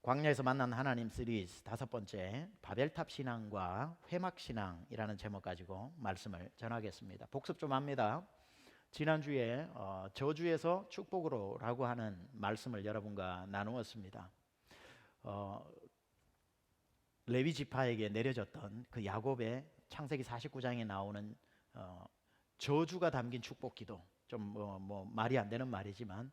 광야에서 만난 하나님 시리즈 5번째 바벨탑 신앙과 회막 신앙이라는 제목 가지고 말씀을 전하겠습니다. 복습 좀 합니다. 지난주에 저주에서 축복으로라고 하는 말씀을 여러분과 나누었습니다. 레위 지파에게 내려졌던 그 야곱의 창세기 49장에 나오는 저주가 담긴 축복 기도, 좀 말이 안 되는 말이지만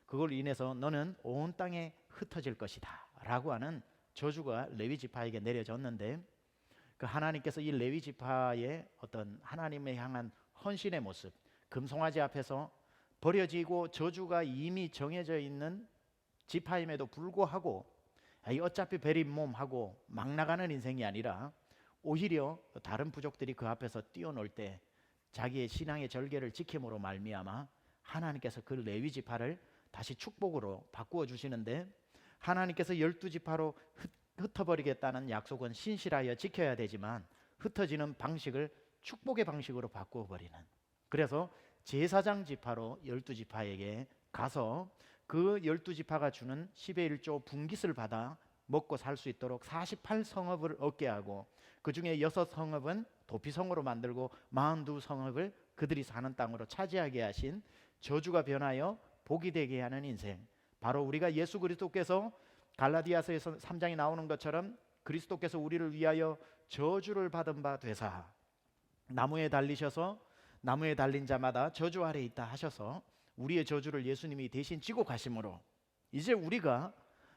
그걸 인해서 너는 온 땅에 흩어질 것이다 라고 하는 저주가 레위 지파에게 내려졌는데, 그 하나님께서 이 레위 지파의 어떤 하나님에 향한 헌신의 모습, 금송아지 앞에서 버려지고 저주가 이미 정해져 있는 지파임에도 불구하고 어차피 베린 몸하고 막 나가는 인생이 아니라 오히려 다른 부족들이 그 앞에서 뛰어놀 때 자기의 신앙의 절개를 지킴으로 말미암아 하나님께서 그 레위 지파를 다시 축복으로 바꾸어 주시는데, 하나님께서 12지파로 흩어버리겠다는 약속은 신실하여 지켜야 되지만 흩어지는 방식을 축복의 방식으로 바꾸어 버리는, 그래서 제사장 지파로 12지파에게 가서 그 12지파가 주는 10의 1조 분깃을 받아 먹고 살 수 있도록 48성읍을 얻게 하고, 그 중에 6성읍은 도피성으로 만들고 42성읍을 그들이 사는 땅으로 차지하게 하신, 저주가 변하여 복이 되게 하는 인생, 바로 우리가 예수 그리스도께서 갈라디아서에서 3장에 나오는 것처럼 그리스도께서 우리를 위하여 저주를 받은 바 되사 나무에 달리셔서 나무에 달린 자마다 저주 아래 있다 하셔서 우리의 저주를 예수님이 대신 지고 가심으로 이제 우리가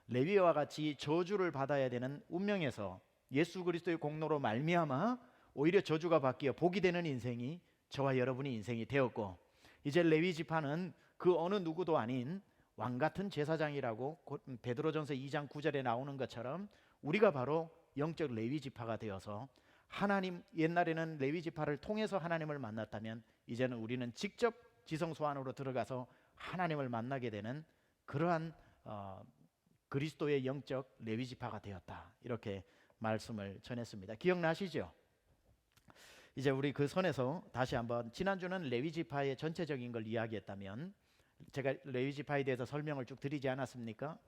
레위와 같이 저주를 받아야 되는 운명에서 예수 그리스도의 공로로 말미암아 오히려 저주가 바뀌어 복이 되는 인생이 저와 여러분의 인생이 되었고, 이제 레위 지파는 그 어느 누구도 아닌 왕같은 제사장이라고 베드로전서 2장 9절에 나오는 것처럼 우리가 바로 영적 레위 지파가 되어서 하나님, 옛날에는 레위 지파를 통해서 하나님을 만났다면 이제는 우리는 직접 지성소 안으로 들어가서 하나님을 만나게 되는 그러한 그리스도의 영적 레위 지파가 되었다, 이렇게 말씀을 전했습니다. 기억나시죠? 이제 우리 그 선에서 다시 한번, 지난주는 레위 지파의 전체적인 걸 이야기했다면 제가 레위 지파에 대해서 설명을 쭉 드리지 않았습니까?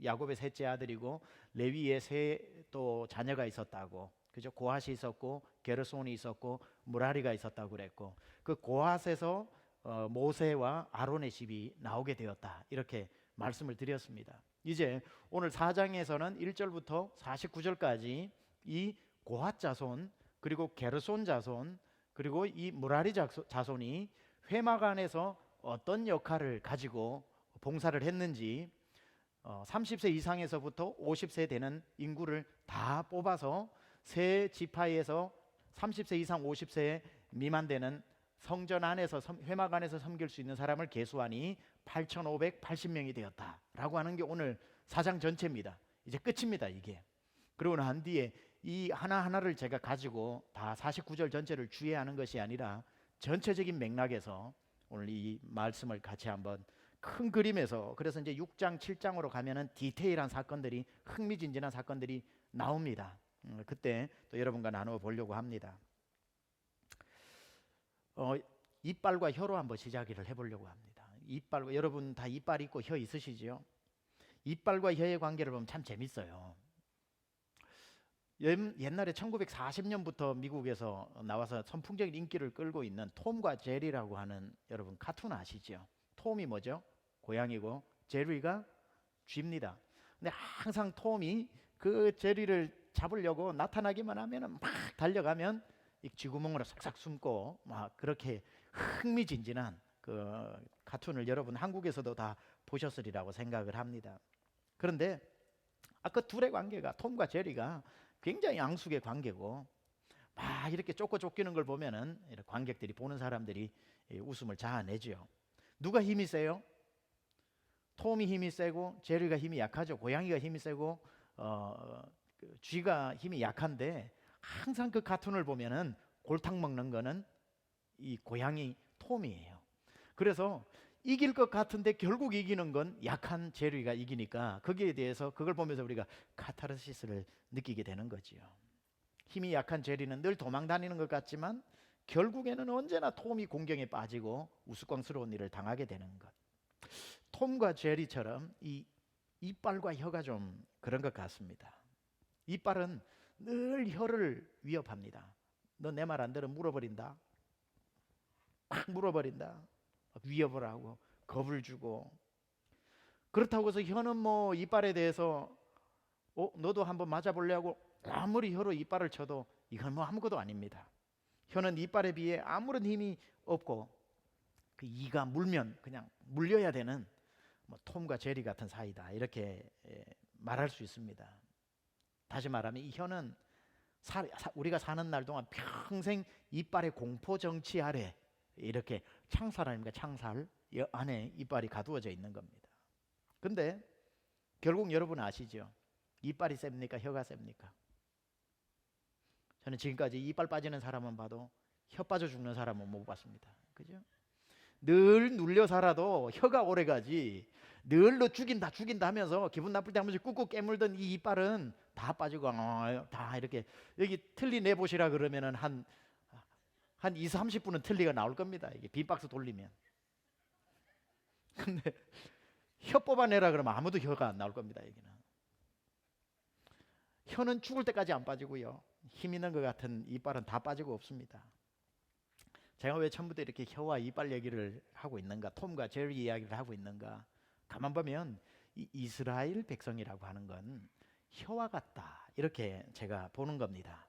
야곱의 셋째 아들이고 레위의 세 또 자녀가 있었다고, 그죠? 고핫이 있었고 게르손이 있었고 무라리가 있었다고 그랬고, 그 고핫에서 모세와 아론의 집이 나오게 되었다, 이렇게 말씀을 드렸습니다. 이제 오늘 4장에서는 1절부터 49절까지 이 고핫 자손, 그리고 게르손 자손, 그리고 이 무라리 자손이 회막 안에서 어떤 역할을 가지고 봉사를 했는지 30세 이상에서부터 50세 되는 인구를 다 뽑아서 세 지파에서 30세 이상 50세 미만 되는 성전 안에서 회막 안에서 섬길 수 있는 사람을 계수하니 8,580명이 되었다라고 하는 게 오늘 4장 전체입니다. 이제 끝입니다, 이게. 그러고 난 뒤에 이 하나하나를 제가 가지고 다 49절 전체를 주의하는 것이 아니라 전체적인 맥락에서 오늘 이 말씀을 같이 한번 큰 그림에서, 그래서 이제 6장 7장으로 가면은 디테일한 사건들이, 흥미진진한 사건들이 나옵니다. 그때 또 여러분과 나누어 보려고 합니다. 이빨과 혀로 한번 시작을 해보려고 합니다. 이빨과, 여러분 다 이빨 있고 혀 있으시죠? 이빨과 혀의 관계를 보면 참 재밌어요. 옛날에 1940년부터 미국에서 나와서 선풍적인 인기를 끌고 있는 톰과 제리라고 하는, 여러분 카툰 아시죠? 톰이 뭐죠? 고양이고 제리가 쥐입니다. 근데 항상 톰이 그 제리를 잡으려고 나타나기만 하면 막 달려가면 이 쥐구멍으로 싹싹 숨고 막 그렇게 흥미진진한 그 카툰을 여러분 한국에서도 다 보셨으리라고 생각을 합니다. 그런데 그 둘의 관계가, 톰과 제리가 굉장히 양숙의 관계고, 막 이렇게 쫓고 쫓기는 걸 보면은 관객들이, 보는 사람들이 웃음을 자아내죠. 누가 힘이 세요? 톰이 힘이 세고 제리가 힘이 약하죠. 고양이가 힘이 세고 쥐가 힘이 약한데, 항상 그 카툰을 보면은 골탕 먹는 거는 이 고양이 톰이에요. 그래서 이길 것 같은데 결국 이기는 건 약한 제리가 이기니까, 거기에 대해서 그걸 보면서 우리가 카타르시스를 느끼게 되는 거지요. 힘이 약한 제리는 늘 도망 다니는 것 같지만 결국에는 언제나 톰이 공경에 빠지고 우스꽝스러운 일을 당하게 되는 것. 톰과 제리처럼 이 이빨과 혀가 좀 그런 것 같습니다. 이빨은 늘 혀를 위협합니다. 너 내 말 안 들으면 물어버린다. 막 물어버린다. 위협을 하고 겁을 주고. 그렇다고 해서 혀는 뭐 이빨에 대해서 너도 한번 맞아볼래 하고 아무리 혀로 이빨을 쳐도 이건 뭐 아무것도 아닙니다. 혀는 이빨에 비해 아무런 힘이 없고 그 이가 물면 그냥 물려야 되는 뭐 톰과 제리 같은 사이다, 이렇게 말할 수 있습니다. 다시 말하면 이 혀는 우리가 사는 날 동안 평생 이빨의 공포 정치 아래 이렇게 창살 아닙니까? 창살 안에 이빨이 가두어져 있는 겁니다. 근데 결국 여러분 아시죠? 이빨이 셉니까? 혀가 셉니까? 저는 지금까지 이빨 빠지는 사람은 봐도 혀 빠져 죽는 사람은 못 봤습니다. 그죠? 늘 눌려 살아도 혀가 오래가지, 늘 너 죽인다 하면서 기분 나쁠 때 한 번씩 꾹꾹 깨물던 이 이빨은 다 빠지고 다 이렇게 여기 틀니 내보시라 그러면은 한 2, 30분은 틀니가 나올 겁니다. 이게 빈박스 돌리면. 근데 혀 뽑아내라 그러면 아무도 혀가 안 나올 겁니다. 여기는. 혀는 죽을 때까지 안 빠지고요. 힘 있는 것 같은 이빨은 다 빠지고 없습니다. 제가 왜 처음부터 이렇게 혀와 이빨 얘기를 하고 있는가, 톰과 제리 이야기를 하고 있는가, 가만 보면 이 이스라엘 백성이라고 하는 건 혀와 같다, 이렇게 제가 보는 겁니다.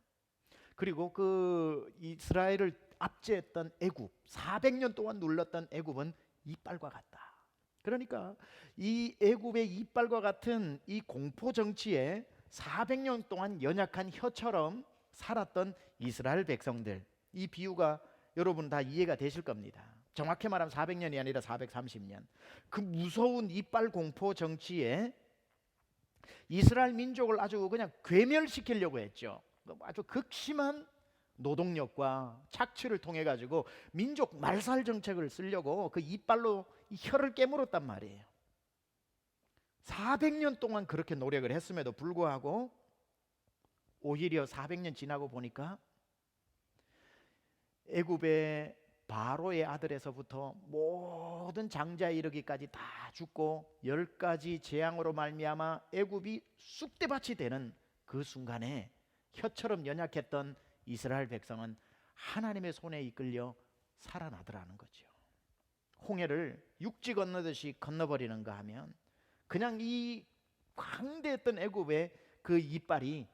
그리고 그 이스라엘을 압제했던 애굽, 400년 동안 눌렀던 애굽은 이빨과 같다. 그러니까 이 애굽의 이빨과 같은 이 공포 정치에 400년 동안 연약한 혀처럼 살았던 이스라엘 백성들, 이 비유가 여러분 다 이해가 되실 겁니다. 정확히 말하면 400년이 아니라 430년. 그 무서운 이빨 공포 정치에 이스라엘 민족을 아주 그냥 괴멸시키려고 했죠. 아주 극심한 노동력과 착취를 통해 가지고 민족 말살 정책을 쓰려고 그 이빨로 이 혀를 깨물었단 말이에요. 400년 동안 그렇게 노력을 했음에도 불구하고 오히려 400년 지나고 보니까 애굽의 바로의 아들에서부터 모든 장자에 이르기까지 다 죽고 10가지 재앙으로 말미암아 애굽이 쑥대밭이 되는 그 순간에 혀처럼 연약했던 이스라엘 백성은 하나님의 손에 이끌려 살아나더라는 거죠. 홍해를 육지 건너듯이 건너버리는가 하면 그냥 이 광대했던 애굽의 그 이빨이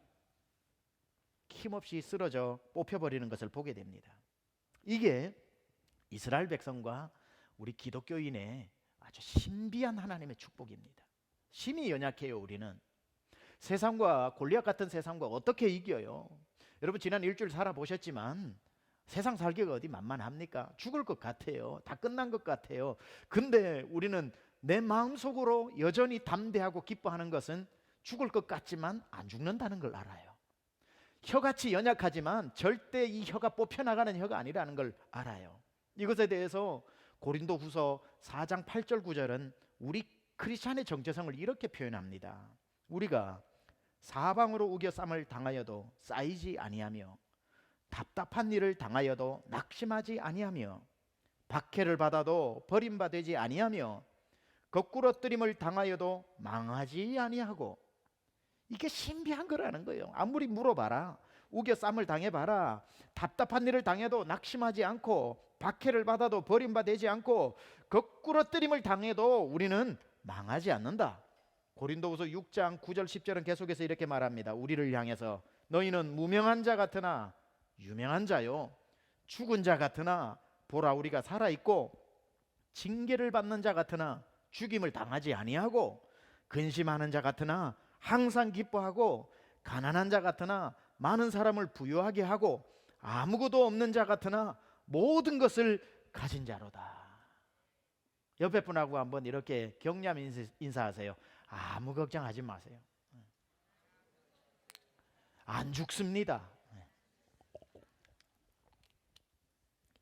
힘없이 쓰러져 뽑혀버리는 것을 보게 됩니다. 이게 이스라엘 백성과 우리 기독교인의 아주 신비한 하나님의 축복입니다. 심히 연약해요. 우리는 세상과 골리앗 같은 세상과 어떻게 이겨요? 여러분 지난 일주일 살아보셨지만 세상 살기가 어디 만만합니까? 죽을 것 같아요. 다 끝난 것 같아요. 근데 우리는 내 마음속으로 여전히 담대하고 기뻐하는 것은 죽을 것 같지만 안 죽는다는 걸 알아요. 혀같이 연약하지만 절대 이 혀가 뽑혀나가는 혀가 아니라는 걸 알아요. 이것에 대해서 고린도후서 4장 8절 9절은 우리 크리스찬의 정체성을 이렇게 표현합니다. 우리가 사방으로 우겨쌈을 당하여도 쌓이지 아니하며 답답한 일을 당하여도 낙심하지 아니하며 박해를 받아도 버림받지 아니하며 거꾸러뜨림을 당하여도 망하지 아니하고, 이게 신비한 거라는 거예요. 아무리 물어봐라, 우겨쌈을 당해봐라, 답답한 일을 당해도 낙심하지 않고 박해를 받아도 버림받지 않고 거꾸러뜨림을 당해도 우리는 망하지 않는다. 고린도후서 6장 9절 10절은 계속해서 이렇게 말합니다. 우리를 향해서 너희는 무명한 자 같으나 유명한 자요, 죽은 자 같으나 보라 우리가 살아있고, 징계를 받는 자 같으나 죽임을 당하지 아니하고, 근심하는 자 같으나 항상 기뻐하고, 가난한 자 같으나 많은 사람을 부유하게 하고, 아무것도 없는 자 같으나 모든 것을 가진 자로다. 옆에 분하고 한번 이렇게 격려 인사하세요. 아무 걱정하지 마세요. 안 죽습니다.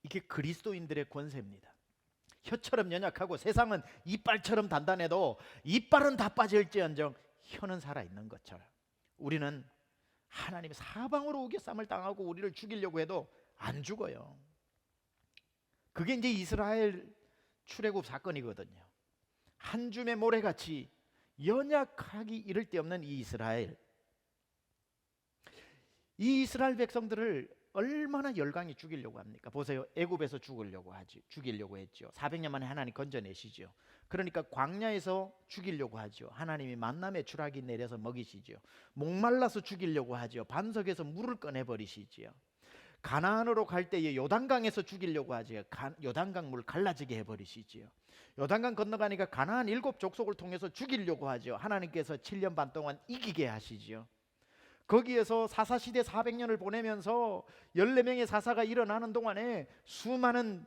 이게 그리스도인들의 권세입니다. 혀처럼 연약하고 세상은 이빨처럼 단단해도 이빨은 다 빠질지언정 혀는 살아있는 것처럼 우리는 하나님의 사방으로 우겨쌈을 당하고 우리를 죽이려고 해도 안 죽어요. 그게 이제 이스라엘 출애굽 사건이거든요. 한 줌의 모래같이 연약하기 이를 데 없는 이 이스라엘 백성들을 얼마나 열강이 죽이려고 합니까? 보세요. 애굽에서 죽이려고 했죠. 400년 만에 하나님 건져내시죠. 그러니까 광야에서 죽이려고 하죠. 하나님이 만남의 추락이 내려서 먹이시죠. 목말라서 죽이려고 하죠. 반석에서 물을 꺼내버리시지요. 가나안으로 갈 때에 요단강에서 죽이려고 하죠. 요단강 물 갈라지게 해버리시지요. 요단강 건너가니까 가나안 7족속을 통해서 죽이려고 하죠. 하나님께서 7년 반 동안 이기게 하시지요. 거기에서 사사시대 400년을 보내면서 14명의 사사가 일어나는 동안에 수많은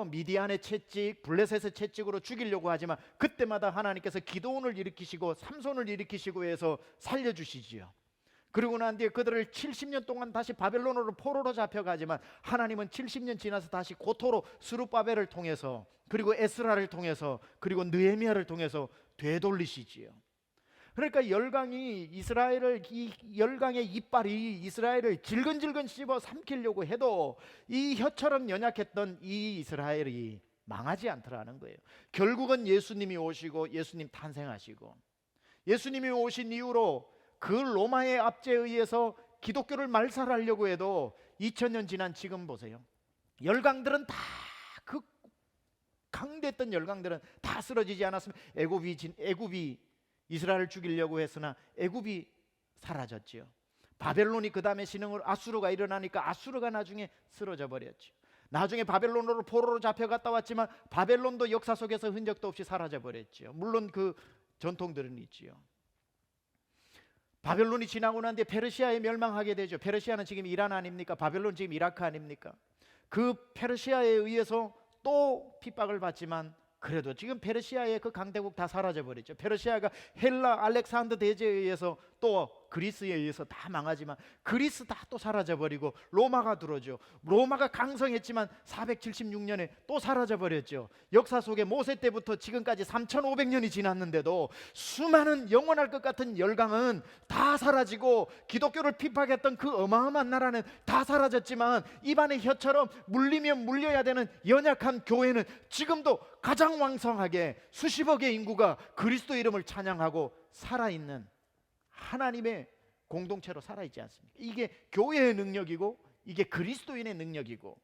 미디안의 채찍, 블레셋의 채찍으로 죽이려고 하지만 그때마다 하나님께서 기드온을 일으키시고 삼손을 일으키시고 해서 살려주시지요. 그리고 난 뒤에 그들을 70년 동안 다시 바벨론으로 포로로 잡혀가지만 하나님은 70년 지나서 다시 고토로 스룹바벨을 통해서, 그리고 에스라를 통해서, 그리고 느헤미야를 통해서 되돌리시지요. 그러니까 열강의 이빨이 이스라엘을 질근질근 씹어 삼키려고 해도 이 혀처럼 연약했던 이 이스라엘이 망하지 않더라는 거예요. 결국은 예수님이 오시고 예수님 탄생하시고 예수님이 오신 이후로 그 로마의 압제에 의해서 기독교를 말살하려고 해도 2000년 지난 지금 보세요. 열강들은 다, 그 강대했던 열강들은 다 쓰러지지 않았으면 애굽이 이스라엘을 죽이려고 했으나 애굽이 사라졌지요. 바벨론이 그 다음에 아수르가 일어나니까 아수르가 나중에 쓰러져 버렸죠. 나중에 바벨론으로 포로로 잡혀갔다 왔지만 바벨론도 역사 속에서 흔적도 없이 사라져 버렸죠. 물론 그 전통들은 있지요. 바벨론이 지나고 난 뒤에 페르시아에 멸망하게 되죠. 페르시아는 지금 이란 아닙니까? 바벨론 지금 이라크 아닙니까? 그 페르시아에 의해서 또 핍박을 받지만 그래도 지금 페르시아의 그 강대국 다 사라져 버렸죠. 페르시아가 헬라 알렉산더 대제에 의해서 또 그리스에 의해서 다 망하지만 그리스 다 또 사라져 버리고 로마가 들어오죠. 로마가 강성했지만 476년에 또 사라져 버렸죠. 역사 속에 모세 때부터 지금까지 3500년이 지났는데도 수많은 영원할 것 같은 열강은 다 사라지고 기독교를 핍박했던 그 어마어마한 나라는 다 사라졌지만 입안의 혀처럼 물리면 물려야 되는 연약한 교회는 지금도 가장 왕성하게 수십억의 인구가 그리스도 이름을 찬양하고 살아있는 하나님의 공동체로 살아있지 않습니까? 이게 교회의 능력이고 이게 그리스도인의 능력이고,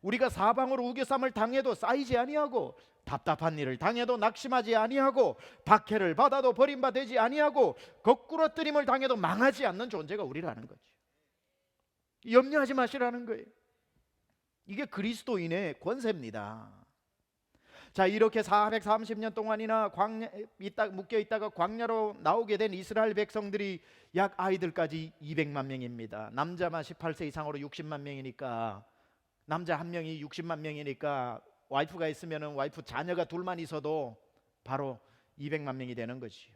우리가 사방으로 우겨쌈을 당해도 쌓이지 아니하고 답답한 일을 당해도 낙심하지 아니하고 박해를 받아도 버림받지 아니하고 거꾸로 뜨림을 당해도 망하지 않는 존재가 우리라는 거죠. 염려하지 마시라는 거예요. 이게 그리스도인의 권세입니다. 자, 이렇게 430년 동안이나 묶여 있다가 광야로 나오게 된 이스라엘 백성들이 약 아이들까지 200만 명입니다. 남자만 18세 이상으로 60만 명이니까, 남자 한 명이 60만 명이니까 와이프가 있으면은 와이프 자녀가 둘만 있어도 바로 200만 명이 되는 것이요.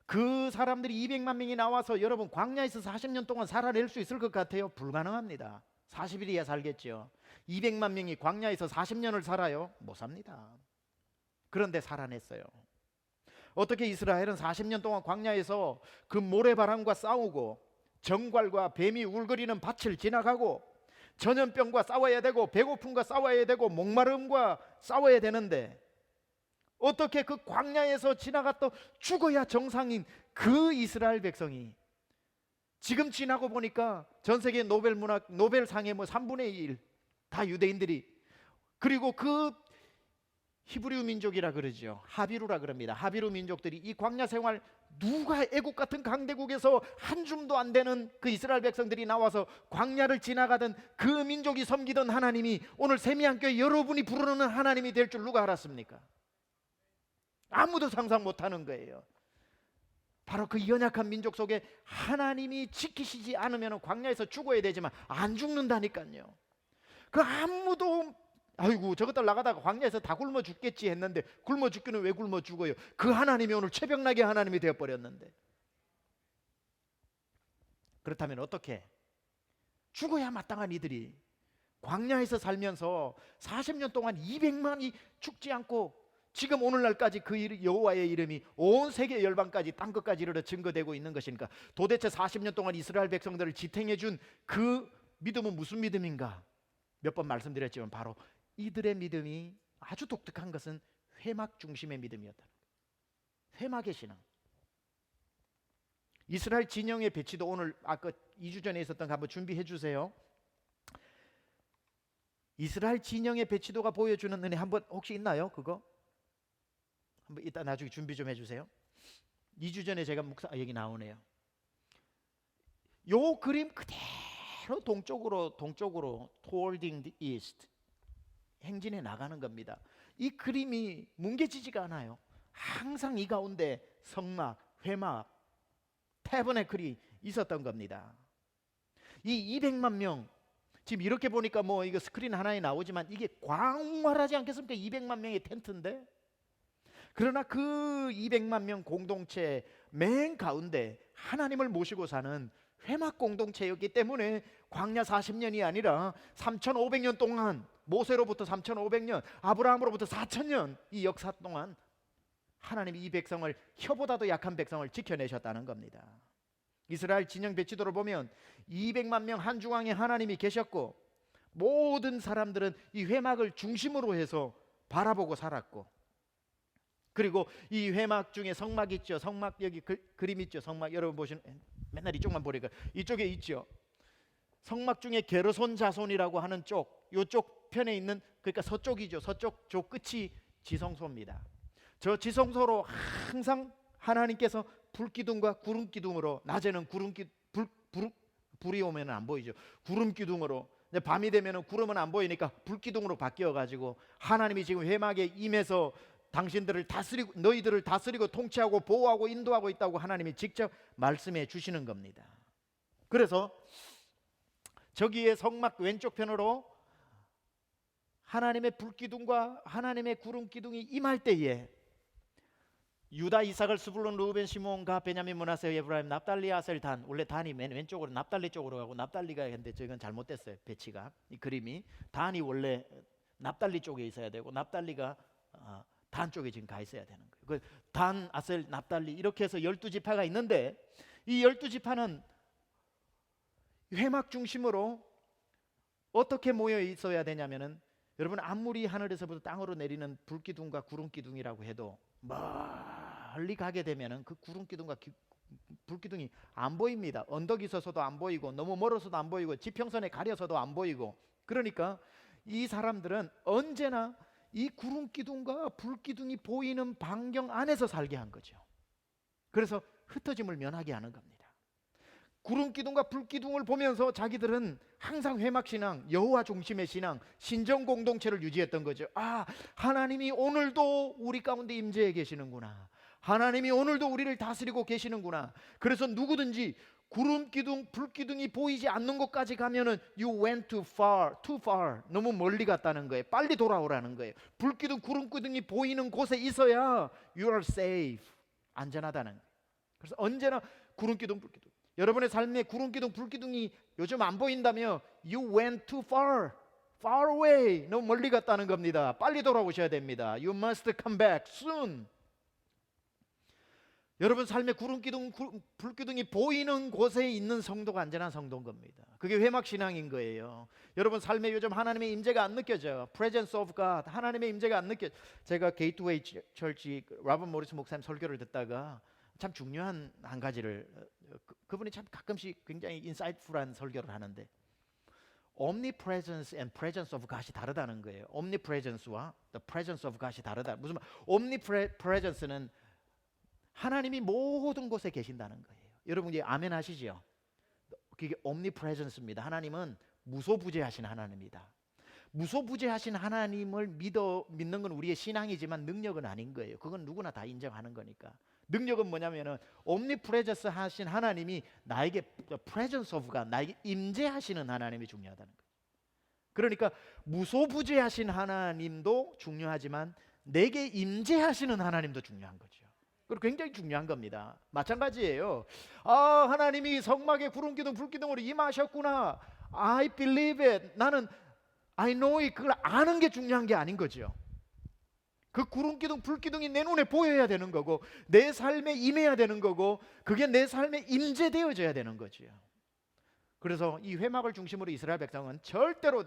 그 사람들이 200만 명이 나와서 여러분 광야에서 40년 동안 살아낼 수 있을 것 같아요? 불가능합니다. 40일이야 살겠죠. 200만 명이 광야에서 40년을 살아요? 못 삽니다. 그런데 살아냈어요. 어떻게 이스라엘은 40년 동안 광야에서 그 모래바람과 싸우고 정갈과 뱀이 울거리는 밭을 지나가고 전염병과 싸워야 되고 배고픔과 싸워야 되고 목마름과 싸워야 되는데, 어떻게 그 광야에서 지나갔다 죽어야 정상인 그 이스라엘 백성이 지금 지나고 보니까 전 세계 노벨상의 3분의 1 다 유대인들이, 그리고 그 히브리우 민족이라 그러죠. 하비루라 그럽니다. 하비루 민족들이 이 광야 생활, 누가 애국 같은 강대국에서 한 줌도 안 되는 그 이스라엘 백성들이 나와서 광야를 지나가던 그 민족이 섬기던 하나님이 오늘 세미한교회 여러분이 부르는 하나님이 될 줄 누가 알았습니까? 아무도 상상 못하는 거예요. 바로 그 연약한 민족 속에 하나님이 지키시지 않으면 광야에서 죽어야 되지만 안 죽는다니까요. 그 아무도 아이고 저것들 나가다가 광야에서 다 굶어 죽겠지 했는데 굶어 죽기는 왜 굶어 죽어요? 그 하나님이 오늘 최병나게 하나님이 되어버렸는데, 그렇다면 어떻게? 죽어야 마땅한 이들이 광야에서 살면서 40년 동안 200만이 죽지 않고 지금 오늘날까지 그 여호와의 이름이 온 세계 열방까지 땅끝까지 이르러 증거되고 있는 것이니까, 도대체 40년 동안 이스라엘 백성들을 지탱해 준 그 믿음은 무슨 믿음인가? 몇 번 말씀드렸지만 바로 이들의 믿음이 아주 독특한 것은 회막 중심의 믿음이었다. 회막의 신앙. 이스라엘 진영의 배치도 오늘 아까 2주 전에 있었던 거 한번 준비해 주세요. 이스라엘 진영의 배치도가 보여주는 은혜 한번 혹시 있나요? 그거 한번 이따 나중에 준비 좀 해주세요. 2주 전에 제가 여기 나오네요. 요 그림 그대로 동쪽으로 towarding the east 행진해 나가는 겁니다. 이 그림이 뭉개지지가 않아요. 항상 이 가운데 성막, 회막, 태버네클이 있었던 겁니다. 이 200만 명 지금 이렇게 보니까 뭐 이거 스크린 하나에 나오지만 이게 광활하지 않겠습니까? 200만 명의 텐트인데, 그러나 그 200만 명 공동체 맨 가운데 하나님을 모시고 사는 회막 공동체였기 때문에 광야 40년이 아니라 3,500년 동안, 모세로부터 3,500년, 아브라함으로부터 4,000년 이 역사 동안 하나님이 이 백성을, 혀보다도 약한 백성을 지켜내셨다는 겁니다. 이스라엘 진영 배치도를 보면 200만 명 한중앙에 하나님이 계셨고, 모든 사람들은 이 회막을 중심으로 해서 바라보고 살았고, 그리고 이 회막 중에 성막 있죠. 성막 여기 그림 있죠. 성막 여러분 보시는, 맨날 이쪽만 보니까 이쪽에 있죠. 성막 중에 게르손 자손이라고 하는 쪽, 이쪽 편에 있는, 그러니까 서쪽이죠. 서쪽 저 끝이 지성소입니다. 저 지성소로 항상 하나님께서 불기둥과 구름기둥으로, 낮에는 불이 오면 안 보이죠. 구름기둥으로, 밤이 되면 구름은 안 보이니까 불기둥으로 바뀌어 가지고 하나님이 지금 회막에 임해서 당신들을 다스리고, 너희들을 다스리고 통치하고 보호하고 인도하고 있다고 하나님이 직접 말씀해 주시는 겁니다. 그래서 저기에 성막 왼쪽 편으로 하나님의 불기둥과 하나님의 구름기둥이 임할 때에 유다, 이삭을, 스불론, 르우벤, 시몬, 가, 베냐민, 므낫세, 에브라임, 납달리, 아셀, 단. 원래 단이 맨 왼쪽으로 납달리 쪽으로 가고 납달리가 했는데 저건 잘못됐어요. 배치가, 이 그림이. 단이 원래 납달리 쪽에 있어야 되고 납달리가 단 쪽에 지금 가 있어야 되는 거예요. 단, 아셀, 납달리 이렇게 해서 12지파가 있는데, 이 12지파는 회막 중심으로 어떻게 모여 있어야 되냐면은, 여러분 아무리 하늘에서부터 땅으로 내리는 불기둥과 구름기둥이라고 해도 멀리 가게 되면은 그 구름기둥과 불기둥이 안 보입니다. 언덕이 있어서도 안 보이고, 너무 멀어서도 안 보이고, 지평선에 가려서도 안 보이고. 그러니까 이 사람들은 언제나 이 구름기둥과 불기둥이 보이는 반경 안에서 살게 한 거죠. 그래서 흩어짐을 면하게 하는 겁니다. 구름기둥과 불기둥을 보면서 자기들은 항상 회막신앙, 여호와 중심의 신앙, 신정공동체를 유지했던 거죠. 아, 하나님이 오늘도 우리 가운데 임재해 계시는구나. 하나님이 오늘도 우리를 다스리고 계시는구나. 그래서 누구든지 구름기둥, 불기둥이 보이지 않는 곳까지 가면은 you went too far. 너무 멀리 갔다는 거예요. 빨리 돌아오라는 거예요. 불기둥, 구름기둥이 보이는 곳에 있어야 you are safe. 안전하다는 거예요. 그래서 언제나 구름기둥, 불기둥. 여러분의 삶에 구름기둥, 불기둥이 요즘 안 보인다며 you went too far away. 너무 멀리 갔다는 겁니다. 빨리 돌아오셔야 됩니다. You must come back soon. 여러분 삶에 구름기둥, 불기둥이 보이는 곳에 있는 성도가 안전한 성도인 겁니다. 그게 회막신앙인 거예요. 여러분 삶에 요즘 하나님의 임재가 안 느껴져요. Presence of God, 하나님의 임재가 안 느껴져요. 제가 게이트웨이 철치 라본 모리스 목사님 설교를 듣다가 참 중요한 한 가지를, 그분이 참 가끔씩 굉장히 인사이트풀한 설교를 하는데, omnipresence and presence of God이 다르다는 거예요. omnipresence와 the presence of God이 다르다. 무슨 말? omnipresence는 하나님이 모든 곳에 계신다는 거예요. 여러분 이제 아멘 하시죠? 그게 omnipresence입니다. 하나님은 무소부재하신 하나님이다. 무소부재하신 하나님을 믿는 건 우리의 신앙이지만 능력은 아닌 거예요. 그건 누구나 다 인정하는 거니까. 능력은 뭐냐면은 omnipresence 하신 하나님이 나에게 presence of God, 나에게 임재하시는 하나님이 중요하다는 거예요. 그러니까 무소부재하신 하나님도 중요하지만 내게 임재하시는 하나님도 중요한 거죠. 그리고 굉장히 중요한 겁니다. 마찬가지예요. 아, 하나님이 성막에 구름기둥, 불기둥으로 임하셨구나. I believe it. 나는 I know it. 그걸 아는 게 중요한 게 아닌 거죠. 그 구름기둥, 불기둥이 내 눈에 보여야 되는 거고, 내 삶에 임해야 되는 거고, 그게 내 삶에 임재되어져야 되는 거죠. 그래서 이 회막을 중심으로 이스라엘 백성은 절대로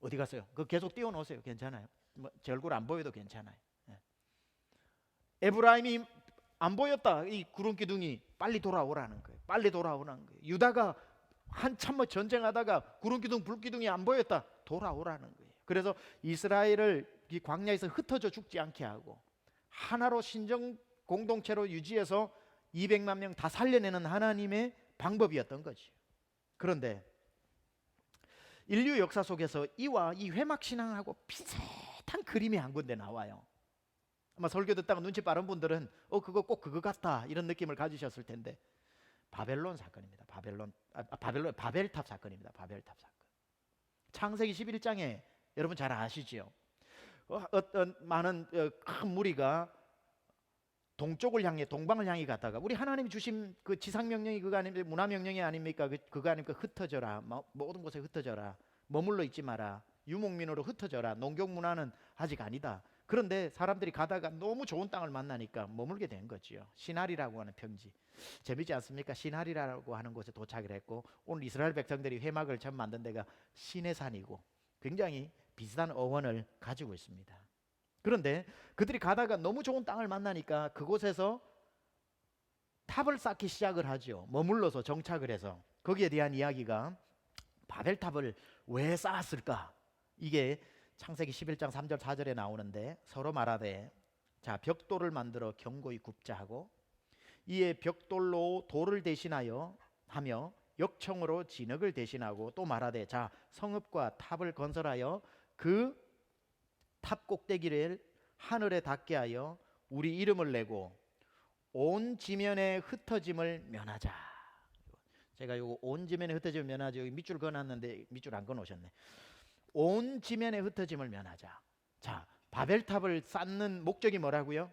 어디 갔어요? 그 계속 띄워놓으세요. 괜찮아요. 제 얼굴 안 보여도 괜찮아요. 네. 에브라임이 안 보였다. 이 구름 기둥이 빨리 돌아오라는 거예요. 빨리 돌아오라는 거예요. 유다가 한참 뭐 전쟁하다가 구름 기둥, 불 기둥이 안 보였다. 돌아오라는 거예요. 그래서 이스라엘을 이 광야에서 흩어져 죽지 않게 하고 하나로 신정 공동체로 유지해서 200만 명 다 살려내는 하나님의 방법이었던 거지. 그런데 인류 역사 속에서 이와 이 회막 신앙하고 비슷한 그림이 한 군데 나와요. 아마 설교 듣다가 눈치 빠른 분들은 그거 꼭 그거 같다 이런 느낌을 가지셨을 텐데 바벨론 사건입니다. 바벨탑 사건입니다. 바벨탑 사건. 창세기 11장에 여러분 잘 아시지요? 어떤 많은 큰 무리가 동쪽을 향해 동방을 향해 갔다가 우리 하나님이 주신 그 지상 명령이 그거 아닙니까? 문화 명령이 아닙니까? 그거 아닙니까? 흩어져라. 모든 곳에 흩어져라. 머물러 있지 마라. 유목민으로 흩어져라. 농경 문화는 아직 아니다. 그런데 사람들이 가다가 너무 좋은 땅을 만나니까 머물게 된 거지요. 시나리라고 하는 평지. 재미지 않습니까? 시나리라고 하는 곳에 도착을 했고 오늘 이스라엘 백성들이 회막을 처음 만든 데가 시내산이고 굉장히 비슷한 어원을 가지고 있습니다. 그런데 그들이 가다가 너무 좋은 땅을 만나니까 그곳에서 탑을 쌓기 시작을 하죠. 머물러서 정착을 해서. 거기에 대한 이야기가 바벨탑을 왜 쌓았을까? 이게 창세기 11장 3절 4절에 나오는데 서로 말하되 자 벽돌을 만들어 견고히 굽자 하고 이에 벽돌로 돌을 대신하여 하며 역청으로 진흙을 대신하고 또 말하되 자 성읍과 탑을 건설하여 그 탑 꼭대기를 하늘에 닿게 하여 우리 이름을 내고 온 지면에 흩어짐을 면하자. 제가 요거 온 지면에 흩어짐을 면하자 여기 밑줄 그어놨는데 밑줄 안 그어놓으셨네. 온 지면에 흩어짐을 면하자. 자 바벨탑을 쌓는 목적이 뭐라고요?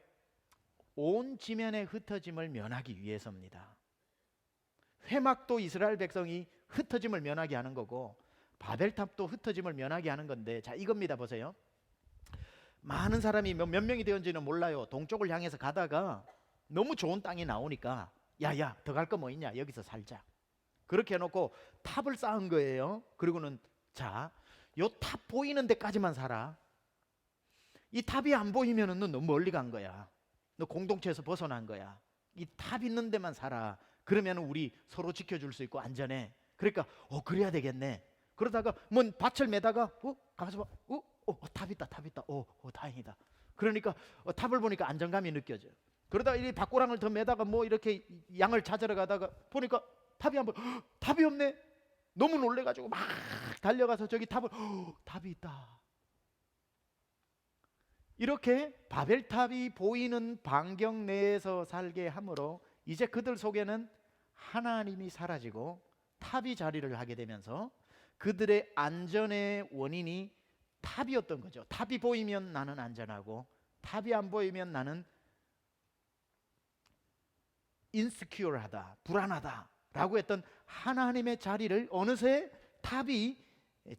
온 지면에 흩어짐을 면하기 위해서입니다. 회막도 이스라엘 백성이 흩어짐을 면하게 하는 거고 바벨탑도 흩어짐을 면하게 하는 건데 자 이겁니다. 보세요. 많은 사람이 몇 명이 되었는지는 몰라요. 동쪽을 향해서 가다가 너무 좋은 땅이 나오니까 야야 더 갈 거 뭐 있냐 여기서 살자. 그렇게 해놓고 탑을 쌓은 거예요. 그리고는 자 요 탑 보이는 데까지만 살아. 이 탑이 안 보이면은 너 너무 멀리 간 거야. 너 공동체에서 벗어난 거야. 이 탑 있는 데만 살아. 그러면 우리 서로 지켜줄 수 있고 안전해. 그러니까 그래야 되겠네. 그러다가 뭐 밭을 매다가 가서 봐. 탑 있다. 다행이다. 그러니까 탑을 보니까 안정감이 느껴져. 그러다가 이 밭고랑을 더 매다가 뭐 이렇게 양을 찾으러 가다가 보니까 탑이 안 보여. 탑이 없네. 너무 놀래가지고 막 달려가서 저기 탑이 있다. 이렇게 바벨탑이 보이는 반경 내에서 살게 함으로 이제 그들 속에는 하나님이 사라지고 탑이 자리를 하게 되면서 그들의 안전의 원인이 탑이었던 거죠. 탑이 보이면 나는 안전하고 탑이 안 보이면 나는 인스큐어하다, 불안하다 라고 했던 하나님의 자리를 어느새 탑이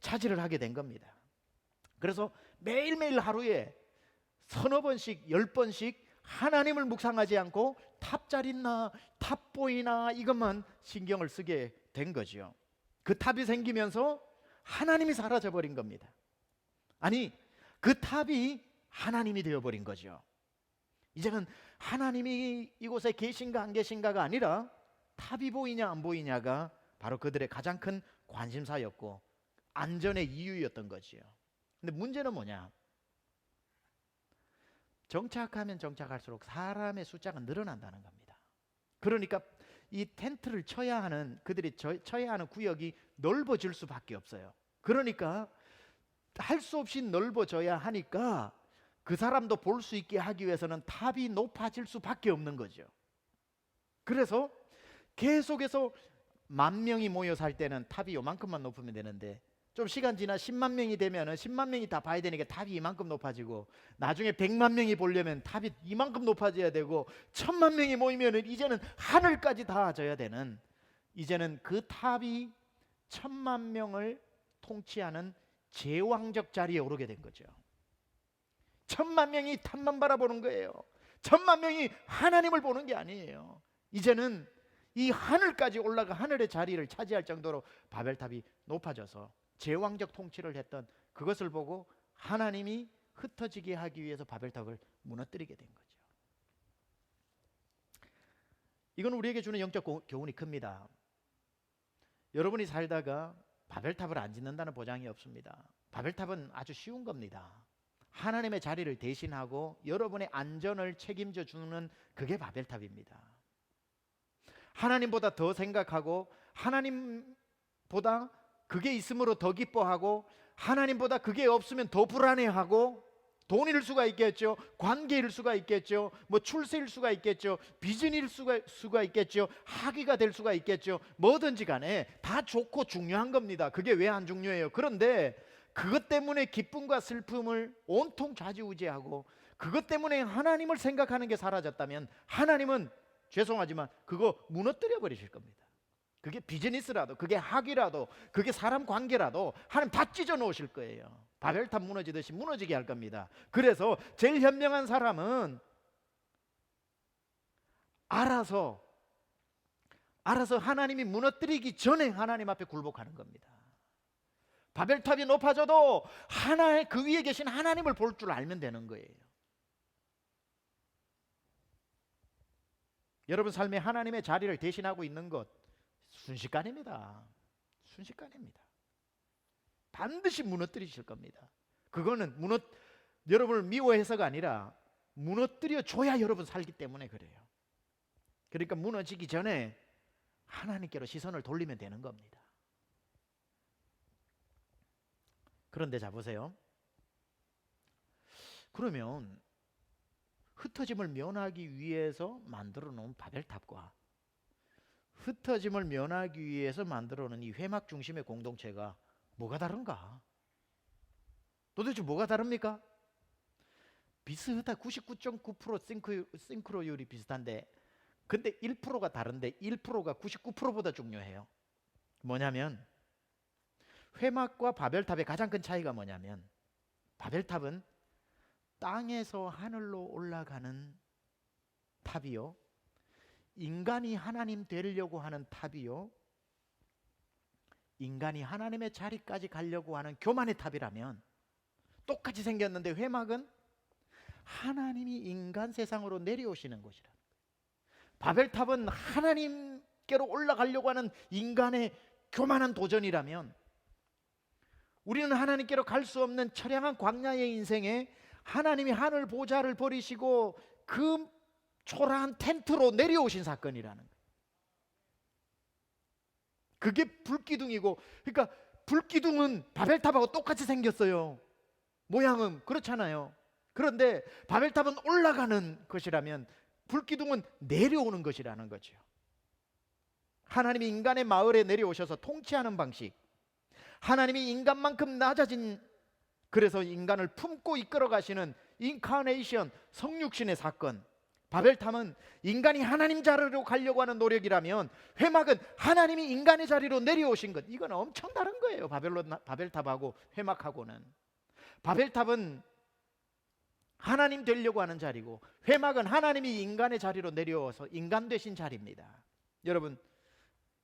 차지를 하게 된 겁니다. 그래서 매일매일 하루에 서너 번씩 10번씩 하나님을 묵상하지 않고 탑 잘 있나 탑 보이나 이것만 신경을 쓰게 된 거죠. 그 탑이 생기면서 하나님이 사라져 버린 겁니다. 아니 그 탑이 하나님이 되어버린 거죠. 이제는 하나님이 이곳에 계신가 안 계신가가 아니라 탑이 보이냐 안 보이냐가 바로 그들의 가장 큰 관심사였고 안전의 이유였던 거지요. 근데 문제는 뭐냐? 정착하면 정착할수록 사람의 숫자가 늘어난다는 겁니다. 그러니까 이 텐트를 쳐야 하는 그들이 쳐야 하는 구역이 넓어질 수밖에 없어요. 그러니까 할 수 없이 넓어져야 하니까 그 사람도 볼 수 있게 하기 위해서는 탑이 높아질 수밖에 없는 거죠. 그래서 계속해서 10,000명이 모여 살 때는 탑이 요만큼만 높으면 되는데 좀 시간 지나 10만 명이 되면은 10만 명이 다 봐야 되니까 탑이 이만큼 높아지고 나중에 100만 명이 보려면 탑이 이만큼 높아져야 되고 1000만 명이 모이면은 이제는 하늘까지 닿아져야 되는 이제는 그 탑이 1000만 명을 통치하는 제왕적 자리에 오르게 된 거죠. 1000만 명이 탑만 바라보는 거예요. 1000만 명이 하나님을 보는 게 아니에요. 이제는 이 하늘까지 올라가 하늘의 자리를 차지할 정도로 바벨탑이 높아져서 제왕적 통치를 했던 그것을 보고 하나님이 흩어지게 하기 위해서 바벨탑을 무너뜨리게 된 거죠. 이건 우리에게 주는 영적 교훈이 큽니다. 여러분이 살다가 바벨탑을 안 짓는다는 보장이 없습니다. 바벨탑은 아주 쉬운 겁니다. 하나님의 자리를 대신하고 여러분의 안전을 책임져 주는 그게 바벨탑입니다. 하나님보다 더 생각하고 하나님보다 그게 있음으로 더 기뻐하고 하나님보다 그게 없으면 더 불안해하고 돈일 수가 있겠죠, 관계일 수가 있겠죠, 뭐 출세일 수가 있겠죠, 비전일 수가 있겠죠, 학위가 될 수가 있겠죠. 뭐든지 간에 다 좋고 중요한 겁니다. 그게 왜 안 중요해요? 그런데 그것 때문에 기쁨과 슬픔을 온통 좌지우지하고 그것 때문에 하나님을 생각하는 게 사라졌다면 하나님은 죄송하지만 그거 무너뜨려 버리실 겁니다. 그게 비즈니스라도 그게 학위라도 그게 사람 관계라도 하나님 다 찢어 놓으실 거예요. 바벨탑 무너지듯이 무너지게 할 겁니다. 그래서 제일 현명한 사람은 알아서 하나님이 무너뜨리기 전에 하나님 앞에 굴복하는 겁니다. 바벨탑이 높아져도 하나의 그 위에 계신 하나님을 볼 줄 알면 되는 거예요. 여러분 삶에 하나님의 자리를 대신하고 있는 것 순식간입니다. 순식간입니다. 반드시 무너뜨리실 겁니다. 그거는 여러분을 미워해서가 아니라 무너뜨려 줘야 여러분 살기 때문에 그래요. 그러니까 무너지기 전에 하나님께로 시선을 돌리면 되는 겁니다. 그런데 자 보세요. 그러면 흩어짐을 면하기 위해서 만들어 놓은 바벨탑과 흩어짐을 면하기 위해서 만들어 놓은 이 회막 중심의 공동체가 뭐가 다른가? 도대체 뭐가 다릅니까? 비슷한 99.9% 싱크로율이 비슷한데 근데 1%가 다른데 1%가 99%보다 중요해요. 뭐냐면 회막과 바벨탑의 가장 큰 차이가 뭐냐면 바벨탑은 땅에서 하늘로 올라가는 탑이요, 인간이 하나님 되려고 하는 탑이요, 인간이 하나님의 자리까지 가려고 하는 교만의 탑이라면 똑같이 생겼는데 회막은 하나님이 인간 세상으로 내려오시는 곳이라. 바벨탑은 하나님께로 올라가려고 하는 인간의 교만한 도전이라면 우리는 하나님께로 갈 수 없는 처량한 광야의 인생에 하나님이 하늘 보좌를 버리시고 그 초라한 텐트로 내려오신 사건이라는 거예요. 그게 불기둥이고, 그러니까 불기둥은 바벨탑하고 똑같이 생겼어요. 모양은 그렇잖아요. 그런데 바벨탑은 올라가는 것이라면 불기둥은 내려오는 것이라는 거죠. 하나님이 인간의 마을에 내려오셔서 통치하는 방식, 하나님이 인간만큼 낮아진, 그래서 인간을 품고 이끌어 가시는 인카네이션, 성육신의 사건. 바벨탑은 인간이 하나님 자리로 가려고 하는 노력이라면 회막은 하나님이 인간의 자리로 내려오신 것. 이건 엄청 다른 거예요. 바벨탑하고 회막하고는. 바벨탑은 하나님 되려고 하는 자리고 회막은 하나님이 인간의 자리로 내려와서 인간 되신 자리입니다. 여러분,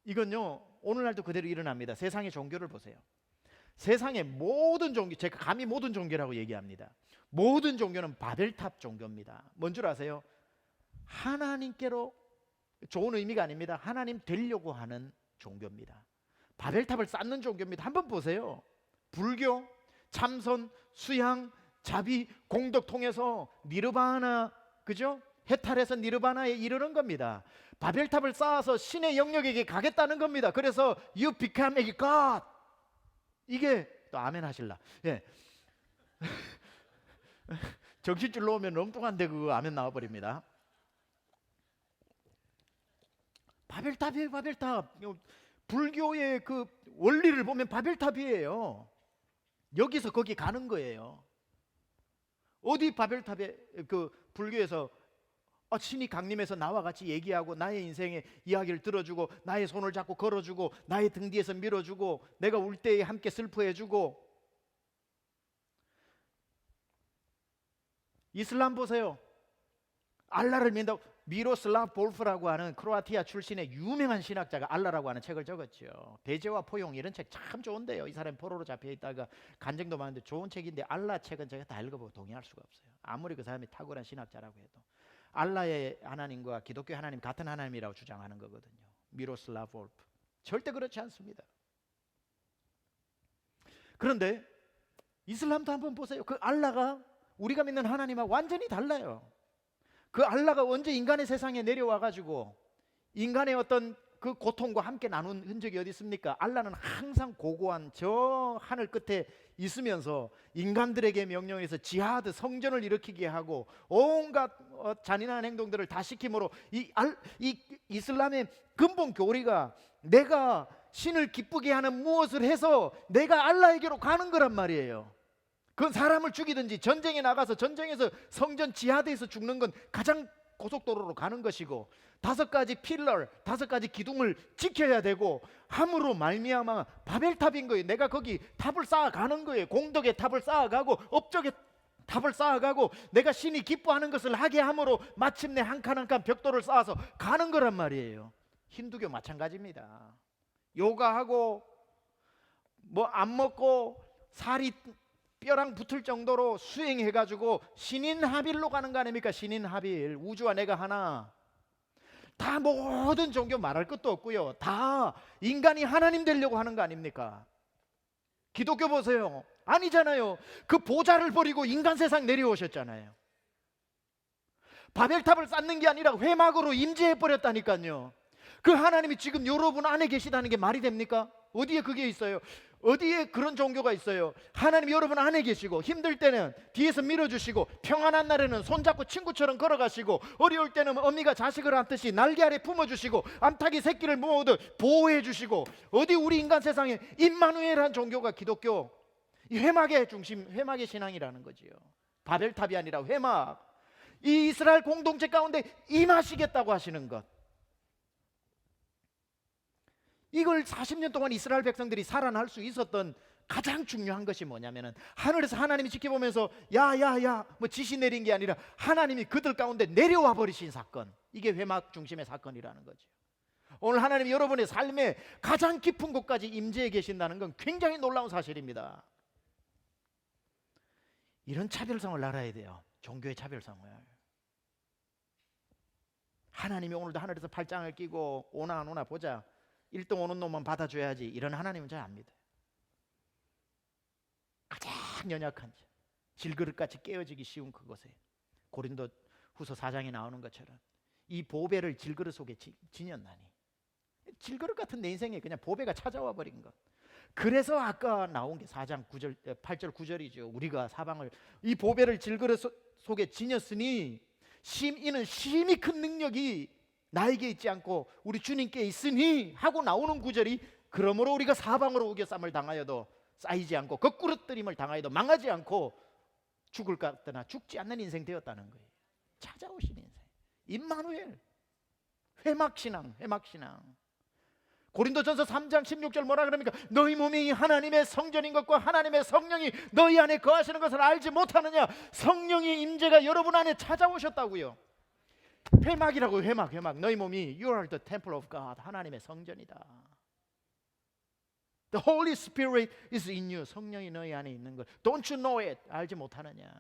이건요 오늘날도 그대로 일어납니다. 세상의 종교를 보세요. 세상의 모든 종교, 제가 감히 모든 종교라고 얘기합니다. 모든 종교는 바벨탑 종교입니다. 뭔 줄 아세요? 하나님께로, 좋은 의미가 아닙니다. 하나님 되려고 하는 종교입니다. 바벨탑을 쌓는 종교입니다. 한번 보세요. 불교, 참선, 수양, 자비, 공덕 통해서 니르바나, 그죠? 해탈해서 니르바나에 이르는 겁니다. 바벨탑을 쌓아서 신의 영역에게 가겠다는 겁니다. 그래서 you become a god. 이게 또 아멘 하실라. 예. 정신줄 놓으면 엉뚱한데 그거 아멘 나와버립니다. 바벨탑이에요, 바벨탑. 불교의 그 원리를 보면 바벨탑이에요. 여기서 거기 가는 거예요. 어디 바벨탑에 그 불교에서 신이 강림해서 나와 같이 얘기하고 나의 인생의 이야기를 들어주고 나의 손을 잡고 걸어주고 나의 등 뒤에서 밀어주고 내가 울 때에 함께 슬퍼해주고. 이슬람 보세요. 알라를 믿는다고. 미로슬라브 볼프라고 하는 크로아티아 출신의 유명한 신학자가 알라라고 하는 책을 적었죠. 대제와 포용 이런 책 참 좋은데요. 이 사람이 포로로 잡혀 있다가 간증도 많은데 좋은 책인데 알라 책은 제가 다 읽어보고 동의할 수가 없어요. 아무리 그 사람이 탁월한 신학자라고 해도. 알라의 하나님과 기독교 하나님 같은 하나님이라고 주장하는 거거든요. 미로슬라브 볼프. 절대 그렇지 않습니다. 그런데 이슬람도 한번 보세요. 그 알라가 우리가 믿는 하나님하고 완전히 달라요. 그 알라가 언제 인간의 세상에 내려와 가지고 인간의 어떤 그 고통과 함께 나눈 흔적이 어디 있습니까? 알라는 항상 고고한 저 하늘 끝에 있으면서 인간들에게 명령해서 지하드 성전을 일으키게 하고 온갖 잔인한 행동들을 다 시킴으로 이 이슬람의 근본 교리가 내가 신을 기쁘게 하는 무엇을 해서 내가 알라에게로 가는 거란 말이에요. 그건 사람을 죽이든지 전쟁에 나가서 전쟁에서 성전 지하드에서 죽는 건 가장 고속도로로 가는 것이고 5가지 필러, 5가지 기둥을 지켜야 되고 함으로 말미암아 바벨탑인 거예요. 내가 거기 탑을 쌓아가는 거예요. 공덕의 탑을 쌓아가고 업적의 탑을 쌓아가고 내가 신이 기뻐하는 것을 하게 함으로 마침내 한 칸 한 칸 벽돌을 쌓아서 가는 거란 말이에요. 힌두교 마찬가지입니다. 요가하고 뭐 안 먹고 살이 뼈랑 붙을 정도로 수행해가지고 신인하빌로 가는 거 아닙니까? 신인하빌. 우주와 내가 하나. 다 모든 종교 말할 것도 없고요. 다 인간이 하나님 되려고 하는 거 아닙니까? 기독교 보세요. 아니잖아요. 그 보좌를 버리고 인간 세상 내려오셨잖아요. 바벨탑을 쌓는 게 아니라 회막으로 임재해 버렸다니까요. 그 하나님이 지금 여러분 안에 계시다는 게 말이 됩니까? 어디에 그게 있어요? 어디에 그런 종교가 있어요? 하나님 여러분 안에 계시고 힘들 때는 뒤에서 밀어주시고 평안한 날에는 손잡고 친구처럼 걸어가시고 어려울 때는 어미가 자식을 안듯이 날개 아래 품어주시고 암탉이 새끼를 모으듯 보호해주시고 어디 우리 인간 세상에 임마누엘한 종교가 기독교 이 회막의 중심, 회막의 신앙이라는 거지요. 바벨탑이 아니라 회막. 이 이스라엘 공동체 가운데 임하시겠다고 하시는 것. 이걸 40년 동안 이스라엘 백성들이 살아날 수 있었던 가장 중요한 것이 뭐냐면은 하늘에서 하나님이 지켜보면서 야야야 뭐 지시 내린 게 아니라 하나님이 그들 가운데 내려와 버리신 사건. 이게 회막 중심의 사건이라는 거죠. 오늘 하나님이 여러분의 삶의 가장 깊은 곳까지 임재해 계신다는 건 굉장히 놀라운 사실입니다. 이런 차별성을 알아야 돼요. 종교의 차별성을. 하나님이 오늘도 하늘에서 팔짱을 끼고 오나 안 오나 보자 1등 오는 놈만 받아줘야지 이런 하나님은 잘 안 믿어요. 가장 연약한 질그릇같이 깨어지기 쉬운 그곳에 고린도 후서 4장에 나오는 것처럼 이 보배를 질그릇 속에 지녔나니 질그릇 같은 내 인생에 그냥 보배가 찾아와 버린 것. 그래서 아까 나온 게 4장 9절 8절 9절이죠. 우리가 사방을 이 보배를 질그릇 속에 지녔으니 이는 심히 큰 능력이 나에게 있지 않고 우리 주님께 있으니 하고 나오는 구절이 그러므로 우리가 사방으로 우겨쌈을 당하여도 쌓이지 않고 거꾸러뜨림을 당하여도 망하지 않고 죽을 것 같으나 죽지 않는 인생 되었다는 거예요. 찾아오신 인생 임마누엘. 회막신앙. 고린도전서 3장 16절 뭐라 그럽니까? 너희 몸이 하나님의 성전인 것과 하나님의 성령이 너희 안에 거하시는 것을 알지 못하느냐? 성령의 임재가 여러분 안에 찾아오셨다고요. 회막이라고. 회막. 너희 몸이 You are the temple of God. 하나님의 성전이다. The Holy Spirit is in you. 성령이 너희 안에 있는 것. Don't you know it? 알지 못하느냐?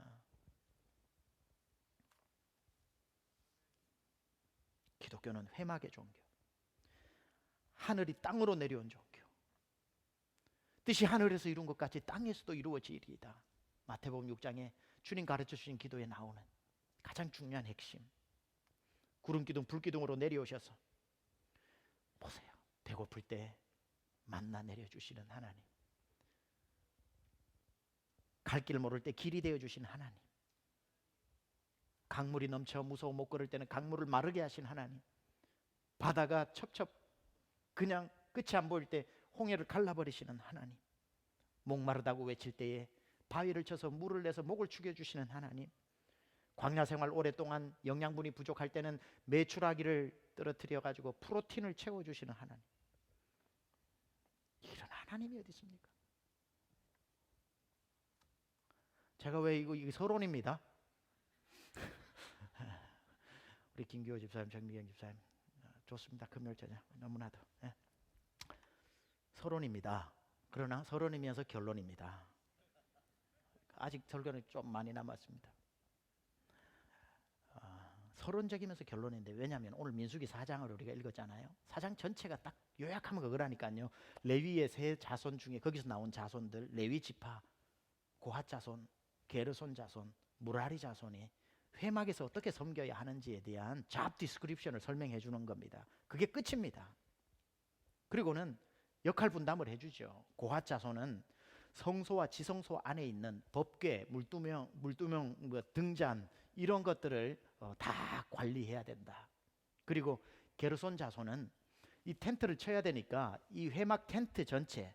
기독교는 회막의 종교. 하늘이 땅으로 내려온 종교. 뜻이 하늘에서 이룬 것 같이 땅에서도 이루어지리이다. 마태복음 6장에 주님 가르쳐 주신 기도에 나오는 가장 중요한 핵심. 구름기둥 불기둥으로 내려오셔서 보세요. 배고플 때 만나 내려주시는 하나님. 갈 길 모를 때 길이 되어주신 하나님. 강물이 넘쳐 무서워 못 걸을 때는 강물을 마르게 하신 하나님. 바다가 첩첩 그냥 끝이 안 보일 때 홍해를 갈라버리시는 하나님. 목마르다고 외칠 때에 바위를 쳐서 물을 내서 목을 죽여주시는 하나님. 광야 생활 오랫동안 영양분이 부족할 때는 메추라기를 떨어뜨려 가지고 프로틴을 채워주시는 하나님. 이런 하나님이 어디 있습니까? 제가 왜 이거 서론입니다. 우리 김기호 집사님, 정미경 집사님 좋습니다. 금요일 저녁 너무나도 서론입니다. 그러나 서론이면서 결론입니다. 아직 설교는 좀 많이 남았습니다. 서론적이면서 결론인데, 왜냐하면 오늘 민수기 4장을 우리가 읽었잖아요. 4장 전체가 딱 요약하면 그거라니까요. 레위의 세 자손 중에 거기서 나온 자손들, 레위 지파, 고핫 자손, 게르손 자손, 무라리 자손이 회막에서 어떻게 섬겨야 하는지에 대한 잡 디스크립션을 설명해 주는 겁니다. 그게 끝입니다. 그리고는 역할 분담을 해주죠. 고핫 자손은 성소와 지성소 안에 있는 법궤, 물두명 등잔 이런 것들을 다 관리해야 된다. 그리고 게르손 자손은 이 텐트를 쳐야 되니까 이 회막 텐트 전체,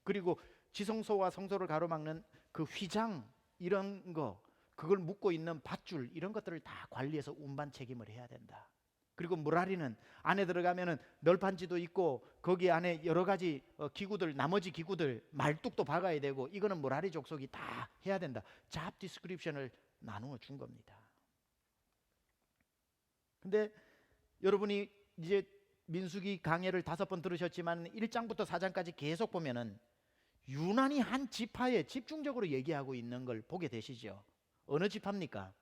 그리고 지성소와 성소를 가로막는 그 휘장 이런 거, 그걸 묶고 있는 밧줄 이런 것들을 다 관리해서 운반 책임을 해야 된다. 그리고 무라리는 안에 들어가면은 널판지도 있고 거기 안에 여러 가지 기구들, 나머지 기구들 말뚝도 박아야 되고, 이거는 무라리 족속이 다 해야 된다. 잡 디스크립션을 나누어 준 겁니다. 근데 여러분이 이제 민수기 강해를 5번 들으셨지만 1장부터 4장까지 계속 보면은 유난히 한 지파에 집중적으로 얘기하고 있는 걸 보게 되시죠. 어느 지파입니까?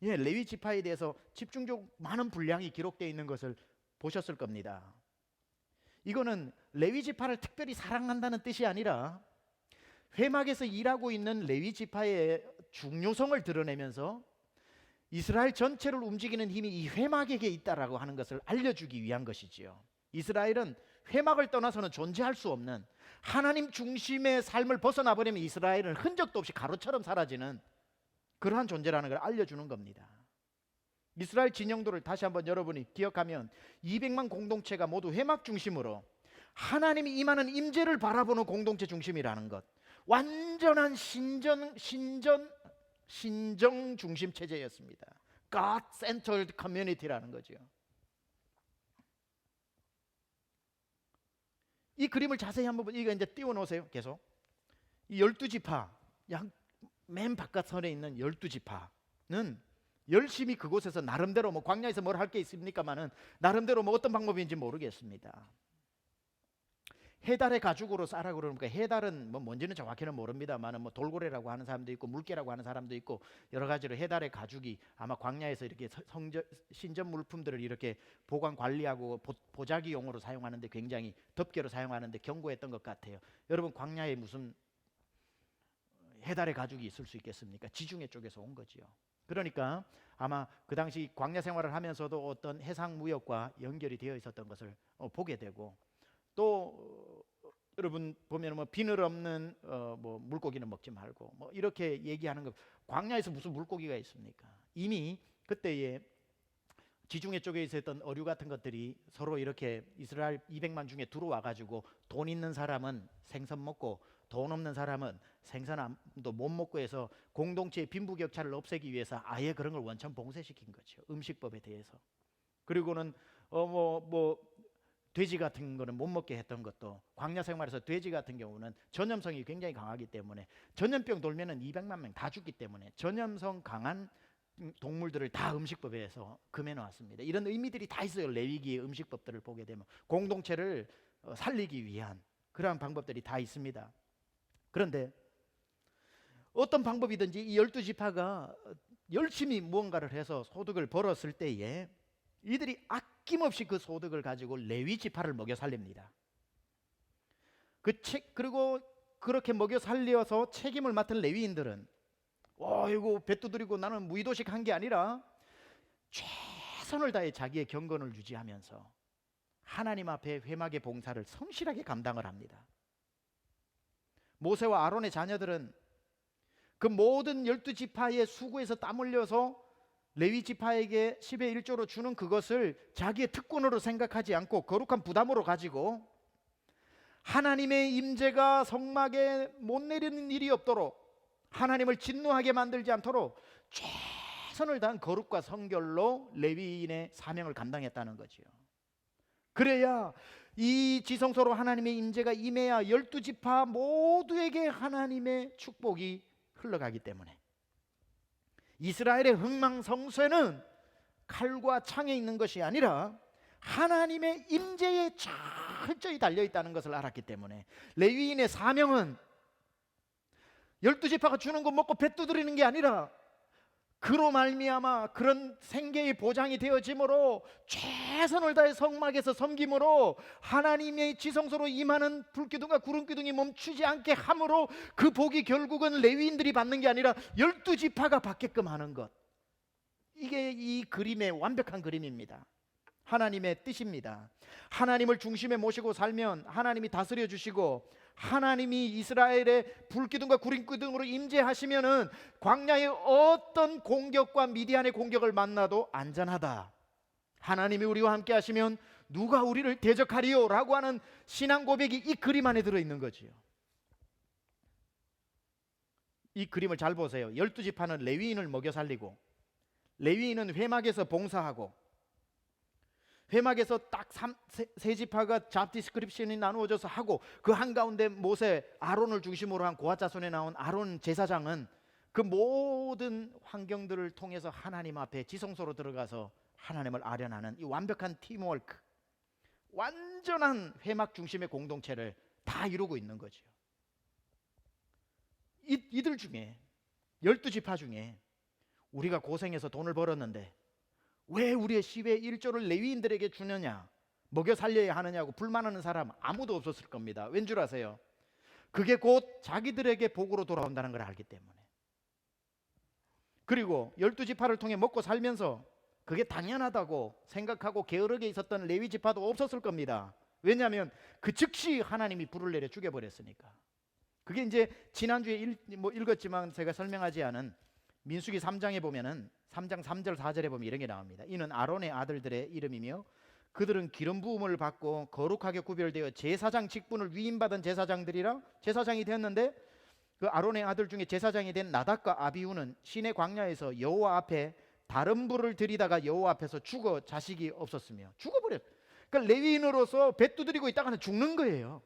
예, 레위 지파에 대해서 집중적으로 많은 분량이 기록되어 있는 것을 보셨을 겁니다. 이거는 레위 지파를 특별히 사랑한다는 뜻이 아니라 회막에서 일하고 있는 레위 지파의 중요성을 드러내면서 이스라엘 전체를 움직이는 힘이 이 회막에게 있다라고 하는 것을 알려주기 위한 것이지요. 이스라엘은 회막을 떠나서는 존재할 수 없는, 하나님 중심의 삶을 벗어나 버리면 이스라엘은 흔적도 없이 가루처럼 사라지는 그러한 존재라는 걸 알려주는 겁니다. 이스라엘 진영도를 다시 한번 여러분이 기억하면 200만 공동체가 모두 회막 중심으로 하나님이 임하는 임재를 바라보는 공동체 중심이라는 것, 완전한 신정 중심 체제였습니다. God-centered community라는 거죠. 이 그림을 자세히 한번 이거 이제 띄워놓으세요. 계속 이 12지파, 맨 바깥선에 있는 12지파는 열심히 그곳에서 나름대로 광야에서 뭘 할 게 있습니까마는 나름대로 어떤 방법인지 모르겠습니다. 해달의 가죽으로 싸라 그러니까 해달은 뭔지는 정확히는 모릅니다만 돌고래라고 하는 사람도 있고 물개라고 하는 사람도 있고 여러 가지로 해달의 가죽이 아마 광야에서 이렇게 신전 물품들을 이렇게 보관 관리하고 보자기용으로 사용하는데 굉장히 덮개로 사용하는데 견고했던 것 같아요. 여러분, 광야에 무슨 해달의 가죽이 있을 수 있겠습니까? 지중해 쪽에서 온 거지요. 그러니까 아마 그 당시 광야 생활을 하면서도 어떤 해상 무역과 연결이 되어 있었던 것을 보게 되고, 또 여러분 보면 비늘 없는 물고기는 먹지 말고 이렇게 얘기하는 거, 광야에서 무슨 물고기가 있습니까? 이미 그때에 지중해 쪽에 있었던 어류 같은 것들이 서로 이렇게 이스라엘 200만 중에 들어와 가지고 돈 있는 사람은 생선 먹고 돈 없는 사람은 생선도 못 먹고 해서 공동체의 빈부격차를 없애기 위해서 아예 그런 걸 원천 봉쇄시킨 거죠. 음식법에 대해서. 그리고는 돼지 같은 거는 못 먹게 했던 것도, 광야 생활에서 돼지 같은 경우는 전염성이 굉장히 강하기 때문에 전염병 돌면은 200만 명 다 죽기 때문에 전염성 강한 동물들을 다 음식법에서 금해 놓았습니다. 이런 의미들이 다 있어요. 레위기의 음식법들을 보게 되면 공동체를 살리기 위한 그러한 방법들이 다 있습니다. 그런데 어떤 방법이든지 이 12지파가 열심히 무언가를 해서 소득을 벌었을 때에 이들이 아낌없이 그 소득을 가지고 레위 지파를 먹여 살립니다. 그리고 그렇게 먹여 살려서 책임을 맡은 레위인들은 이거 배 두드리고 나는 무의도식 한 게 아니라 최선을 다해 자기의 경건을 유지하면서 하나님 앞에 회막의 봉사를 성실하게 감당을 합니다. 모세와 아론의 자녀들은 그 모든 12지파의 수고에서 땀 흘려서 레위 지파에게 10의 1조로 주는 그것을 자기의 특권으로 생각하지 않고 거룩한 부담으로 가지고 하나님의 임재가 성막에 못 내리는 일이 없도록, 하나님을 진노하게 만들지 않도록 최선을 다한 거룩과 성결로 레위인의 사명을 감당했다는 거지요. 그래야 이 지성소로 하나님의 임재가 임해야 12지파 모두에게 하나님의 축복이 흘러가기 때문에 이스라엘의 흥망성쇠는 칼과 창에 있는 것이 아니라 하나님의 임재에 철저히 달려있다는 것을 알았기 때문에 레위인의 사명은 12지파가 주는 거 먹고 배 두드리는 게 아니라 그로 말미암아 그런 생계의 보장이 되어짐으로 최선을 다해 성막에서 섬김으로 하나님의 지성소로 임하는 불기둥과 구름기둥이 멈추지 않게 함으로 그 복이 결국은 레위인들이 받는 게 아니라 12지파가 받게끔 하는 것. 이게 이 그림의 완벽한 그림입니다. 하나님의 뜻입니다. 하나님을 중심에 모시고 살면 하나님이 다스려 주시고, 하나님이 이스라엘의 불기둥과 구름기둥으로 임재하시면은 광야의 어떤 공격과 미디안의 공격을 만나도 안전하다. 하나님이 우리와 함께 하시면 누가 우리를 대적하리요? 라고 하는 신앙 고백이 이 그림 안에 들어있는 거지요. 이 그림을 잘 보세요. 12지파는 레위인을 먹여 살리고, 레위인은 회막에서 봉사하고, 회막에서 딱 세 지파가 잡 디스크립션이 나누어져서 하고, 그 한가운데 모세 아론을 중심으로 한 고핫 자손에 나온 아론 제사장은 그 모든 환경들을 통해서 하나님 앞에 지성소로 들어가서 하나님을 아련하는 이 완벽한 팀워크, 완전한 회막 중심의 공동체를 다 이루고 있는 거죠. 이들 중에 12지파 중에 우리가 고생해서 돈을 벌었는데 왜 우리의 10의 1조를 레위인들에게 주느냐, 먹여 살려야 하느냐고 불만하는 사람 아무도 없었을 겁니다. 왠 줄 아세요? 그게 곧 자기들에게 복으로 돌아온다는 걸 알기 때문에. 그리고 12지파를 통해 먹고 살면서 그게 당연하다고 생각하고 게으르게 있었던 레위 지파도 없었을 겁니다. 왜냐하면 그 즉시 하나님이 불을 내려 죽여버렸으니까. 그게 이제 지난주에 읽었지만 제가 설명하지 않은 민수기 3장에 보면은 3장 3절 4절에 보면 이런 게 나옵니다. 이는 아론의 아들들의 이름이며 그들은 기름 부음을 받고 거룩하게 구별되어 제사장 직분을 위임받은 제사장들이라 제사장이 되었는데, 그 아론의 아들 중에 제사장이 된 나답과 아비후는 시내 광야에서 여호와 앞에 다른 불을 들이다가 여호와 앞에서 죽어 자식이 없었으며 죽어버렸. 그러니까 레위인으로서 배 두드리고 있다가는 죽는 거예요.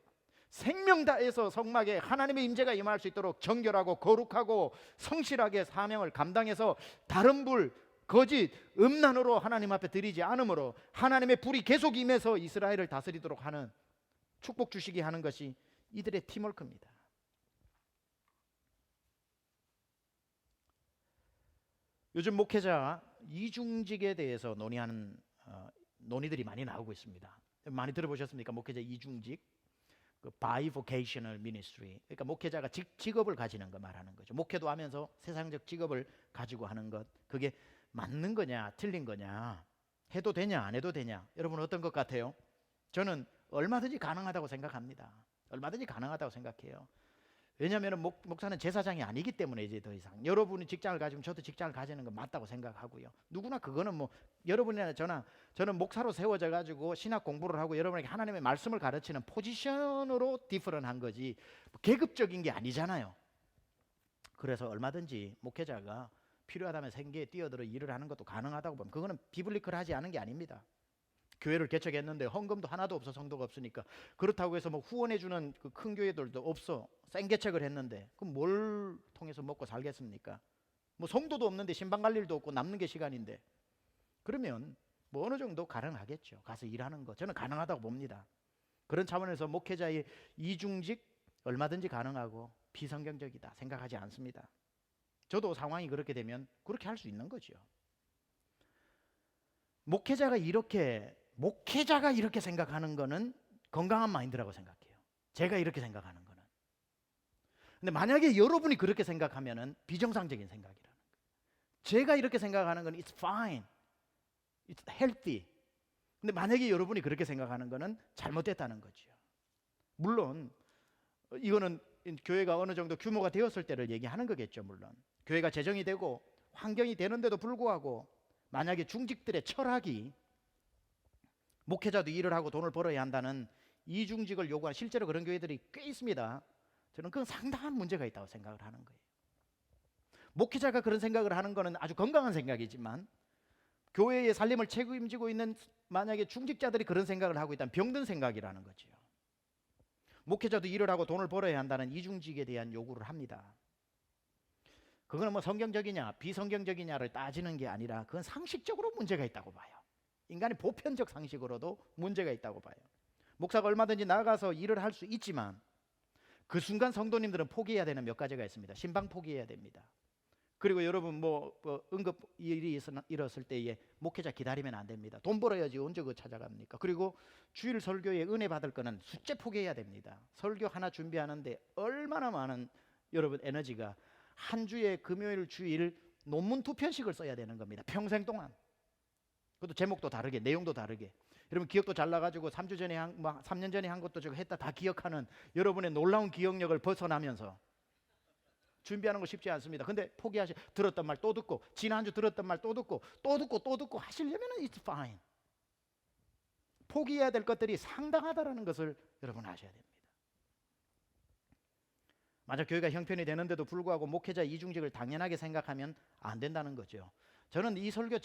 생명 다해서 성막에 하나님의 임재가 임할 수 있도록 정결하고 거룩하고 성실하게 사명을 감당해서 다른 불, 거짓, 음란으로 하나님 앞에 드리지 않으므로 하나님의 불이 계속 임해서 이스라엘을 다스리도록 하는, 축복 주시게 하는 것이 이들의 팀워크입니다. 요즘 목회자 이중직에 대해서 논의하는 논의들이 많이 나오고 있습니다. 많이 들어보셨습니까? 목회자 이중직, 그 bivocational ministry. 그러니까 목회자가 직업을 가지는 거 말하는 거죠. 목회도 하면서 세상적 직업을 가지고 하는 것, 그게 맞는 거냐, 틀린 거냐, 해도 되냐, 안 해도 되냐. 여러분 어떤 것 같아요? 저는 얼마든지 가능하다고 생각합니다. 얼마든지 가능하다고 생각해요. 왜냐하면 목사는 제사장이 아니기 때문에 이제 더 이상 여러분이 직장을 가지면 저도 직장을 가지는 건 맞다고 생각하고요. 누구나 그거는 뭐 여러분이나 저는 목사로 세워져 가지고 신학 공부를 하고 여러분에게 하나님의 말씀을 가르치는 포지션으로 디퍼런한 거지 계급적인 게 아니잖아요. 그래서 얼마든지 목회자가 필요하다면 생계에 뛰어들어 일을 하는 것도 가능하다고 보면 그거는 비블리컬하지 않은 게 아닙니다. 교회를 개척했는데 헌금도 하나도 없어, 성도가 없으니까. 그렇다고 해서 뭐 후원해주는 그 큰 교회들도 없어, 생개척을 했는데 그럼 뭘 통해서 먹고 살겠습니까? 뭐 성도도 없는데 신방 갈 일도 없고 남는 게 시간인데, 그러면 뭐 어느 정도 가능하겠죠. 가서 일하는 거 저는 가능하다고 봅니다. 그런 차원에서 목회자의 이중직 얼마든지 가능하고 비성경적이다 생각하지 않습니다. 저도 상황이 그렇게 되면 그렇게 할 수 있는 거죠. 목회자가 이렇게 생각하는 거는 건강한 마인드라고 생각해요. 제가 이렇게 생각하는 거는. 근데 만약에 여러분이 그렇게 생각하면은 비정상적인 생각이라는 거예요. 제가 이렇게 생각하는 건 it's fine, it's healthy. 근데 만약에 여러분이 그렇게 생각하는 거는 잘못됐다는 거죠. 물론 이거는 교회가 어느 정도 규모가 되었을 때를 얘기하는 거겠죠. 물론 교회가 재정이 되고 환경이 되는데도 불구하고 만약에 중직들의 철학이 목회자도 일을 하고 돈을 벌어야 한다는 이중직을 요구하는, 실제로 그런 교회들이 꽤 있습니다. 저는 그건 상당한 문제가 있다고 생각을 하는 거예요. 목회자가 그런 생각을 하는 거는 아주 건강한 생각이지만 교회의 살림을 책임지고 있는 만약에 중직자들이 그런 생각을 하고 있다면 병든 생각이라는 거죠. 목회자도 일을 하고 돈을 벌어야 한다는 이중직에 대한 요구를 합니다. 그거는 뭐 성경적이냐 비성경적이냐를 따지는 게 아니라 그건 상식적으로 문제가 있다고 봐요. 인간의 보편적 상식으로도 문제가 있다고 봐요. 목사가 얼마든지 나가서 일을 할 수 있지만 그 순간 성도님들은 포기해야 되는 몇 가지가 있습니다. 신방 포기해야 됩니다. 그리고 여러분 뭐 응급 일이 일었을 때에 목회자 기다리면 안 됩니다. 돈 벌어야지 언제 그거 찾아갑니까? 그리고 주일 설교에 은혜 받을 거는 숫째 포기해야 됩니다. 설교 하나 준비하는데 얼마나 많은 여러분 에너지가 한 주에 금요일 주일 논문 2편씩을 써야 되는 겁니다. 평생 동안. 그것도 제목도 다르게 내용도 다르게. 여러분 기억도 잘 나가지고 3주 전에 3년 전에 한 것도 저거 했다 다 기억하는 여러분의 놀라운 기억력을 벗어나면서 준비하는 거 쉽지 않습니다. 근데 들었던 말 또 듣고 지난주 들었던 말 또 듣고 하시려면 it's fine. 포기해야 될 것들이 상당하다라는 것을 여러분 아셔야 됩니다. 만약 교회가 형편이 되는데도 불구하고 목회자 이중직을 당연하게 생각하면 안 된다는 거죠. 저는 이 설교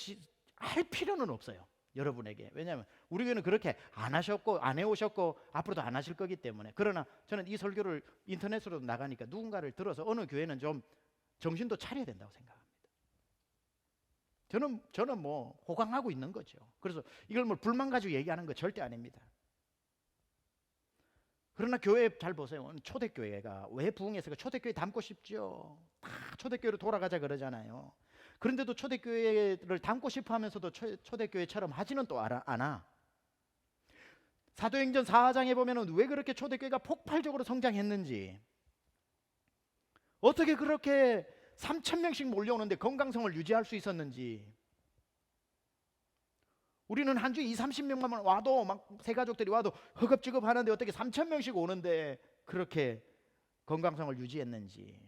할 필요는 없어요. 여러분에게. 왜냐하면 우리 교회는 그렇게 안 하셨고 안 해오셨고 앞으로도 안 하실 거기 때문에. 그러나 저는 이 설교를 인터넷으로 나가니까 누군가를 들어서 어느 교회는 좀 정신도 차려야 된다고 생각합니다. 저는 뭐 호강하고 있는 거죠. 그래서 이걸 뭐 불만 가지고 얘기하는 거 절대 아닙니다. 그러나 교회 잘 보세요. 초대교회가 왜 부흥했을까? 초대교회 닮고 싶죠. 다 초대교회로 돌아가자 그러잖아요. 그런데도 초대교회를 닮고 싶어 하면서도 초대교회처럼 하지는 또 않아. 사도행전 4장에 보면은 왜 그렇게 초대교회가 폭발적으로 성장했는지, 어떻게 그렇게 3,000명씩 몰려오는데 건강성을 유지할 수 있었는지. 우리는 한 주에 20-30명만 와도 막 새가족들이 와도 허겁지겁 하는데 어떻게 3,000명씩 오는데 그렇게 건강성을 유지했는지.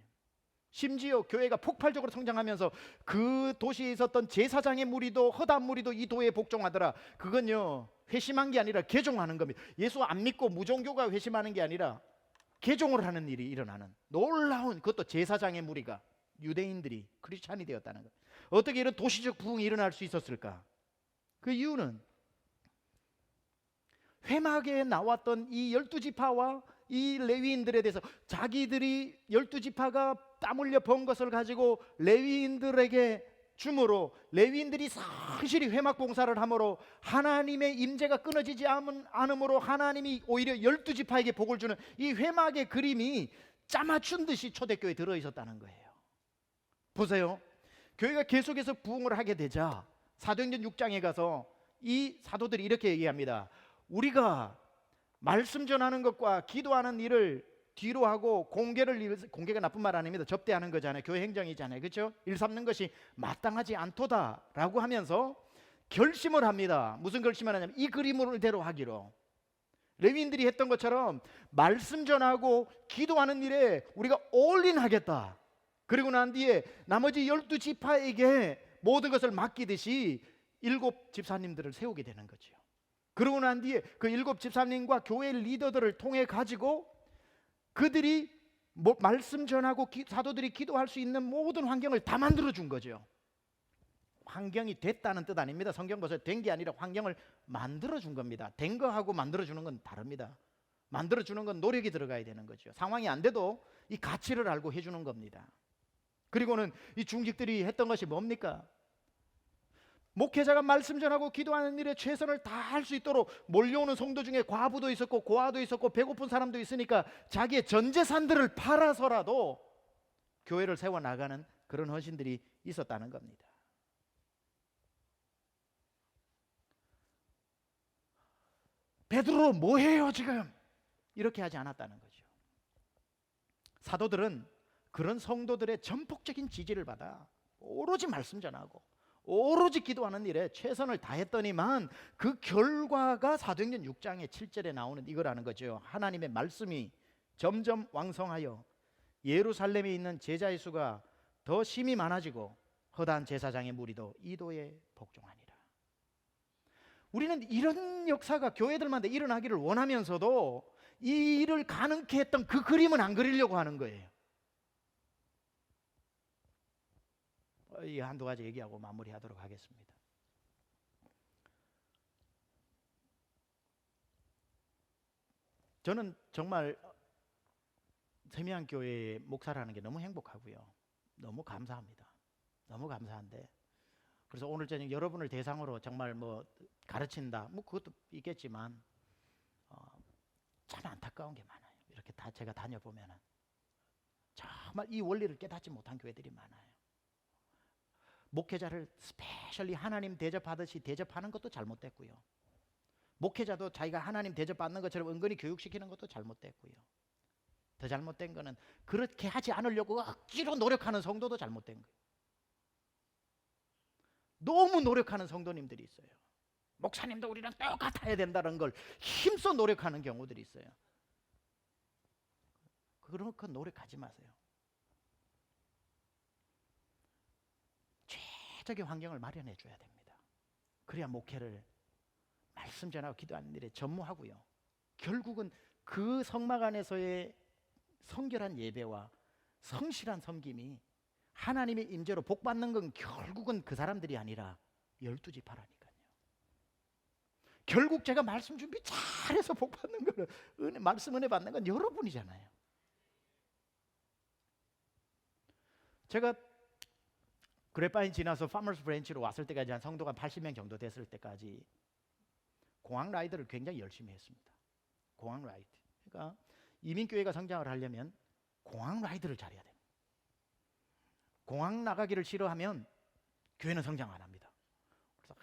심지어 교회가 폭발적으로 성장하면서 그 도시에 있었던 제사장의 무리도 허다한 무리도 이 도에 복종하더라. 그건요 회심한 게 아니라 개종하는 겁니다. 예수 안 믿고 무종교가 회심하는 게 아니라 개종을 하는 일이 일어나는 놀라운, 그것도 제사장의 무리가 유대인들이 크리스찬이 되었다는 것. 어떻게 이런 도시적 부흥이 일어날 수 있었을까? 그 이유는 회막에 나왔던 이 12지파와 이 레위인들에 대해서 자기들이 12지파가 땀 흘려 번 것을 가지고 레위인들에게 줌으로 레위인들이 성실히 회막 봉사를 함으로 하나님의 임재가 끊어지지 않으므로 하나님이 오히려 12지파에게 복을 주는 이 회막의 그림이 짜맞춘 듯이 초대교회에 들어있었다는 거예요. 보세요. 교회가 계속해서 부흥을 하게 되자 사도행전 6장에 가서 이 사도들이 이렇게 얘기합니다. 우리가 말씀 전하는 것과 기도하는 일을 뒤로 하고 공개가 나쁜 말 아닙니다. 접대하는 거잖아요. 교회 행정이잖아요. 그렇죠? 일삼는 것이 마땅하지 않도다라고 하면서 결심을 합니다. 무슨 결심을 하냐면 이 그림대로 하기로. 레위인들이 했던 것처럼 말씀 전하고 기도하는 일에 우리가 올인하겠다. 그리고 난 뒤에 나머지 12지파에게 모든 것을 맡기듯이 7 집사님들을 세우게 되는 거죠. 그러고 난 뒤에 그 7 집사님과 교회 리더들을 통해 가지고 그들이 말씀 전하고 사도들이 기도할 수 있는 모든 환경을 다 만들어 준 거죠. 환경이 됐다는 뜻 아닙니다. 성경 보세요. 된 게 아니라 환경을 만들어 준 겁니다. 된 거하고 만들어 주는 건 다릅니다. 만들어 주는 건 노력이 들어가야 되는 거죠. 상황이 안 돼도 이 가치를 알고 해주는 겁니다. 그리고는 이 중직들이 했던 것이 뭡니까? 목회자가 말씀 전하고 기도하는 일에 최선을 다할 수 있도록 몰려오는 성도 중에 과부도 있었고 고아도 있었고 배고픈 사람도 있으니까 자기의 전 재산들을 팔아서라도 교회를 세워나가는 그런 헌신들이 있었다는 겁니다. 베드로 뭐해요 지금? 이렇게 하지 않았다는 거죠. 사도들은 그런 성도들의 전폭적인 지지를 받아 오로지 말씀 전하고 오로지 기도하는 일에 최선을 다했더니만 그 결과가 사도행전 6장의 7절에 나오는 이거라는 거죠. 하나님의 말씀이 점점 왕성하여 예루살렘에 있는 제자의 수가 더 심히 많아지고 허다한 제사장의 무리도 이도에 복종하니라. 우리는 이런 역사가 교회들마다 일어나기를 원하면서도 이 일을 가능케 했던 그 그림은 안 그리려고 하는 거예요. 이 한두 가지 얘기하고 마무리하도록 하겠습니다. 저는 정말 세미한교회의 목사라는 게 너무 행복하고요. 너무 감사합니다. 너무 감사한데 그래서 오늘 저녁 여러분을 대상으로 정말 뭐 가르친다 뭐 그것도 있겠지만 참 안타까운 게 많아요. 이렇게 다 제가 다녀보면은 정말 이 원리를 깨닫지 못한 교회들이 많아요. 목회자를 스페셜리 하나님 대접하듯이 대접하는 것도 잘못됐고요. 목회자도 자기가 하나님 대접받는 것처럼 은근히 교육시키는 것도 잘못됐고요. 더 잘못된 거는 그렇게 하지 않으려고 억지로 노력하는 성도도 잘못된 거예요. 너무 노력하는 성도님들이 있어요. 목사님도 우리랑 똑같아야 된다는 걸 힘써 노력하는 경우들이 있어요. 그렇게 노력하지 마세요. 최적의 환경을 마련해 줘야 됩니다. 그래야 목회를 말씀 전하고 기도하는 일에 전무하고요. 결국은 그 성막 안에서의 성결한 예배와 성실한 섬김이 하나님의 임재로 복 받는 건 결국은 그 사람들이 아니라 12지파라니까요. 결국 제가 말씀 준비 잘해서 복 받는 거는 말씀 은혜 받는 건 여러분이잖아요. 제가 그래파인 지나서 파머스 브랜치로 왔을 때까지 한 성도가 80명 정도 됐을 때까지 공항 라이드를 굉장히 열심히 했습니다. 공항 라이드. 그러니까 이민교회가 성장을 하려면 공항 라이드를 잘해야 됩니다. 공항 나가기를 싫어하면 교회는 성장 안 합니다. 그래서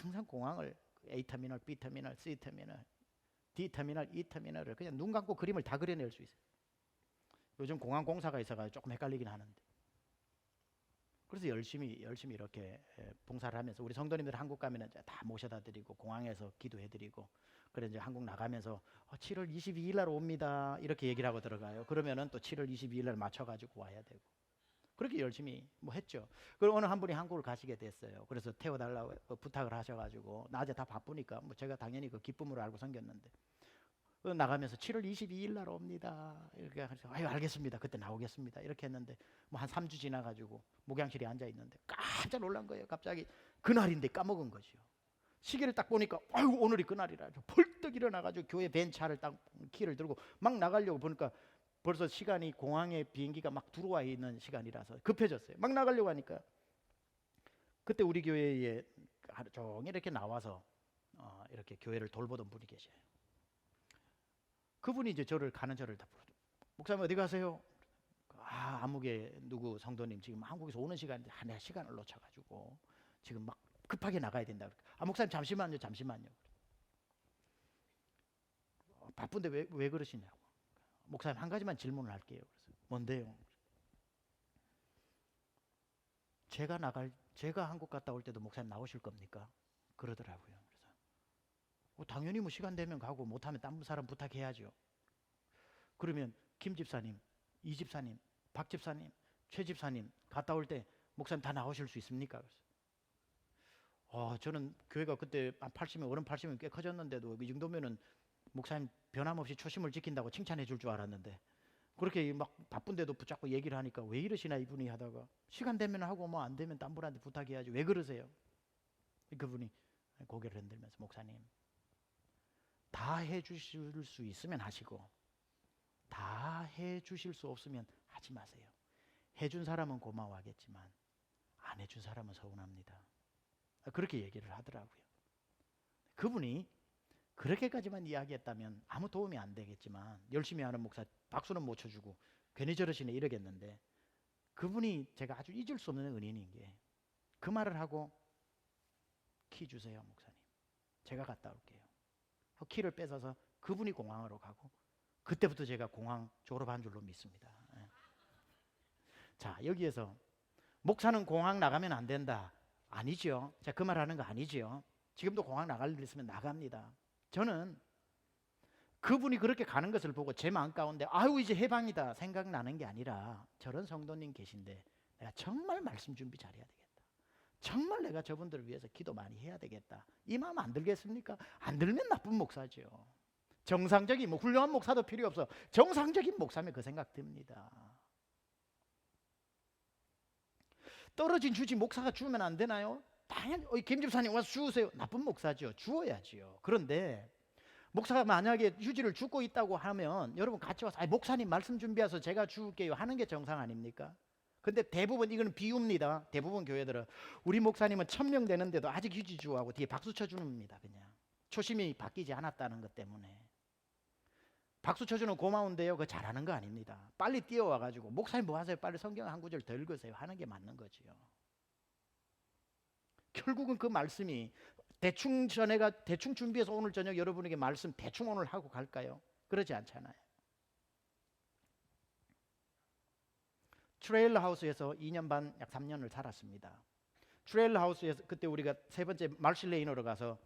항상 공항을 A터미널, B터미널, C터미널, D터미널, E터미널을 그냥 눈 감고 그림을 다 그려낼 수 있어요. 요즘 공항 공사가 있어가지고 조금 헷갈리긴 하는데, 그래서 열심히 이렇게 봉사를 하면서 우리 성도님들 한국 가면 이제 다 모셔다 드리고 공항에서 기도해 드리고, 그래 이제 한국 나가면서 7월 22일 날 옵니다 이렇게 얘기를 하고 들어가요. 그러면은 또 7월 22일 날 맞춰가지고 와야 되고, 그렇게 열심히 뭐 했죠. 그리고 어느 한 분이 한국을 가시게 됐어요. 그래서 태워달라고 부탁을 하셔가지고 낮에 다 바쁘니까 뭐 제가 당연히 그 기쁨으로 알고 섬겼는데, 나가면서 7월 22일 날 옵니다 이렇게 해서 아유 알겠습니다, 그때 나오겠습니다 이렇게 했는데, 뭐 한 3주 지나가지고 목양실에 앉아 있는데 깜짝 놀란 거예요. 갑자기 그날인데 까먹은 거죠. 시계를 딱 보니까 아유 오늘이 그날이라 벌떡 일어나가지고 교회 벤차를 딱 키를 들고 막 나가려고 보니까 벌써 시간이 공항에 비행기가 막 들어와 있는 시간이라서 급해졌어요. 막 나가려고 하니까 그때 우리 교회에 하루 종일 이렇게 나와서 이렇게 교회를 돌보던 분이 계셔요. 그분이 이제 가는 저를 다 부르죠. 목사님 어디 가세요? 아무개 누구 성도님 지금 한국에서 오는 시간인데 내가 시간을 놓쳐가지고 지금 막 급하게 나가야 된다. 목사님 잠시만요. 바쁜데 왜 그러시냐고. 목사님 한 가지만 질문을 할게요. 그래서 뭔데요? 제가 한국 갔다 올 때도 목사님 나오실 겁니까? 그러더라고요. 그래서 당연히 뭐 시간 되면 가고 못하면 다른 사람 부탁해야죠. 그러면 김 집사님, 이 집사님, 박 집사님, 최 집사님 갔다 올 때 목사님 다 나오실 수 있습니까? 그래서 저는 교회가 그때 80명, 어른 80명 꽤 커졌는데도 이 정도면은 목사님 변함없이 초심을 지킨다고 칭찬해 줄 줄 알았는데, 그렇게 막 바쁜데도 붙잡고 얘기를 하니까 왜 이러시나 이분이 하다가 시간 되면 하고 뭐 안 되면 딴 분한테 부탁해야지 왜 그러세요? 그분이 고개를 흔들면서 목사님 다 해주실 수 있으면 하시고 다 해주실 수 없으면 하지 마세요. 해준 사람은 고마워하겠지만 안 해준 사람은 서운합니다. 그렇게 얘기를 하더라고요. 그분이 그렇게까지만 이야기했다면 아무 도움이 안 되겠지만 열심히 하는 목사 박수는 못 쳐주고 괜히 저러시네 이러겠는데, 그분이 제가 아주 잊을 수 없는 은인인 게 그 말을 하고 키 주세요 목사님, 제가 갔다 올게요. 키를 뺏어서 그분이 공항으로 가고 그때부터 제가 공항 졸업한 줄로 믿습니다. 자, 여기에서 목사는 공항 나가면 안 된다 아니죠. 자, 그 말 하는 거 아니죠. 지금도 공항 나갈 일 있으면 나갑니다. 저는 그분이 그렇게 가는 것을 보고 제 마음 가운데 아유 이제 해방이다 생각나는 게 아니라, 저런 성도님 계신데 내가 정말 말씀 준비 잘해야 되겠다, 정말 내가 저분들을 위해서 기도 많이 해야 되겠다, 이 마음 안 들겠습니까? 안 들면 나쁜 목사죠. 정상적인 뭐 훌륭한 목사도 필요 없어. 정상적인 목사면 그 생각 듭니다. 떨어진 주지 목사가 주면 안 되나요? 당연히 김 집사님 와서 주우세요. 나쁜 목사죠. 주어야지요. 그런데 목사가 만약에 휴지를 줍고 있다고 하면 여러분 같이 와서 목사님 말씀 준비해서 제가 주울게요 하는 게 정상 아닙니까? 근데 대부분 이거는 비유입니다. 대부분 교회들은 우리 목사님은 1000명 되는데도 아직 휴지 주하고 뒤에 박수 쳐줍니다. 그냥 초심이 바뀌지 않았다는 것 때문에. 박수 쳐주는 고마운데요, 그거 잘하는 거 아닙니다. 빨리 뛰어와가지고 목사님 뭐 하세요? 빨리 성경 한 구절 더 읽으세요 하는 게 맞는 거지요. 결국은 그 말씀이 대충 준비해서 오늘 저녁 여러분에게 말씀 대충 오늘 하고 갈까요? 그러지 않잖아요. 트레일러 하우스에서 2년 반, 약 3년을 살았습니다. 트레일러 하우스에서 그때 우리가 세 번째 말실레인으로 가서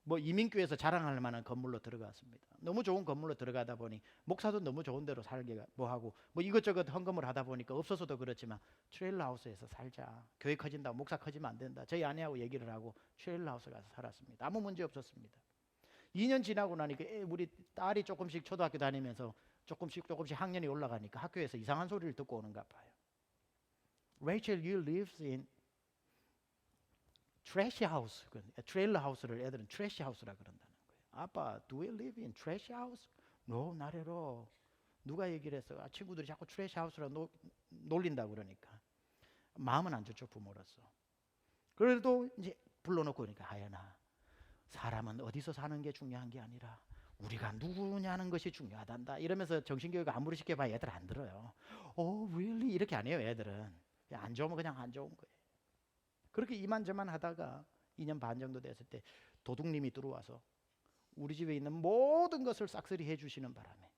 뭐 이민교회에서 자랑할 만한 건물로 들어갔습니다. 너무 좋은 건물로 들어가다 보니 목사도 너무 좋은 데로 살게 뭐 하고 뭐 이것저것 헌금을 하다 보니까 없어서도 그렇지만 트레일러 하우스에서 살자. 교회 커진다, 목사 커지면 안 된다. 저희 아내하고 얘기를 하고 트레일러 하우스 가서 살았습니다. 아무 문제 없었습니다. 2년 지나고 나니까 우리 딸이 조금씩 초등학교 다니면서 조금씩 학년이 올라가니까 학교에서 이상한 소리를 듣고 오는가 봐요. Rachel, you live in trash house. 트레일러 하우스를 애들은 trash house라 그런다는 거예요. 아빠, do we live in trash house? No, not at all. 누가 얘기를 했어? 친구들이 자꾸 trash house라 놀린다고 그러니까 마음은 안 좋죠, 부모로서. 그래도 이제 불러놓고 그러니까 하연아, 사람은 어디서 사는 게 중요한 게 아니라 우리가 누구냐는 것이 중요하단다. 이러면서 정신교육 아무리 시켜봐야 애들 안 들어요. really? 이렇게 안 해요, 애들은. 안 좋으면 그냥 안 좋은 거예요. 그렇게 이만저만 하다가 2년 반 정도 됐을 때 도둑님이 들어와서 우리 집에 있는 모든 것을 싹쓸이 해주시는 바람에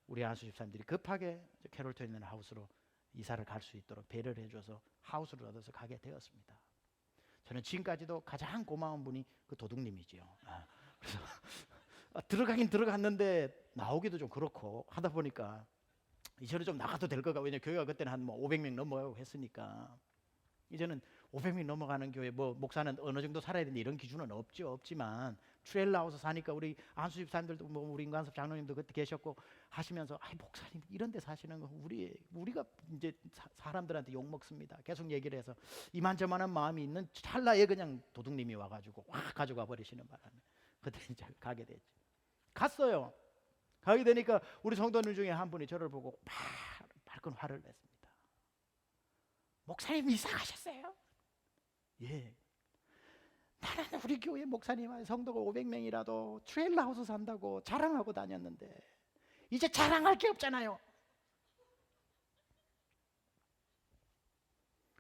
우리 안수 집사님들이 급하게 캐롤턴에 있는 하우스로 이사를 갈 수 있도록 배려를 해줘서 하우스를 얻어서 가게 되었습니다. 저는 지금까지도 가장 고마운 분이 그 도둑님이지요. 그래서 들어가긴 들어갔는데 나오기도 좀 그렇고 하다 보니까 이제는 좀 나가도 될 거가, 왜냐 교회가 그때는 한 500명 넘어가고 했으니까 이제는 500명 넘어가는 교회 뭐 목사는 어느 정도 살아야 되는데 이런 기준은 없지만 트레일러 하우스 사니까 우리 안수 집사님들도 뭐 우리 인관섭 장로님도 그때 계셨고 하시면서 목사님 이런 데 사시는 거 우리가 이제 사람들한테 욕 먹습니다. 계속 얘기를 해서 이만저만한 마음이 있는 찰나에 그냥 도둑님이 와가지고 확 가져가 버리시는 바람에 그때 이제 가게 됐죠. 갔어요. 가게 되니까 우리 성도님 중에 한 분이 저를 보고 밝은 화를 냈습니다. 목사님 이사 가셨어요? 예. 나는 우리 교회 목사님 성도가 500명이라도 트레일러 하우스 산다고 자랑하고 다녔는데 이제 자랑할 게 없잖아요.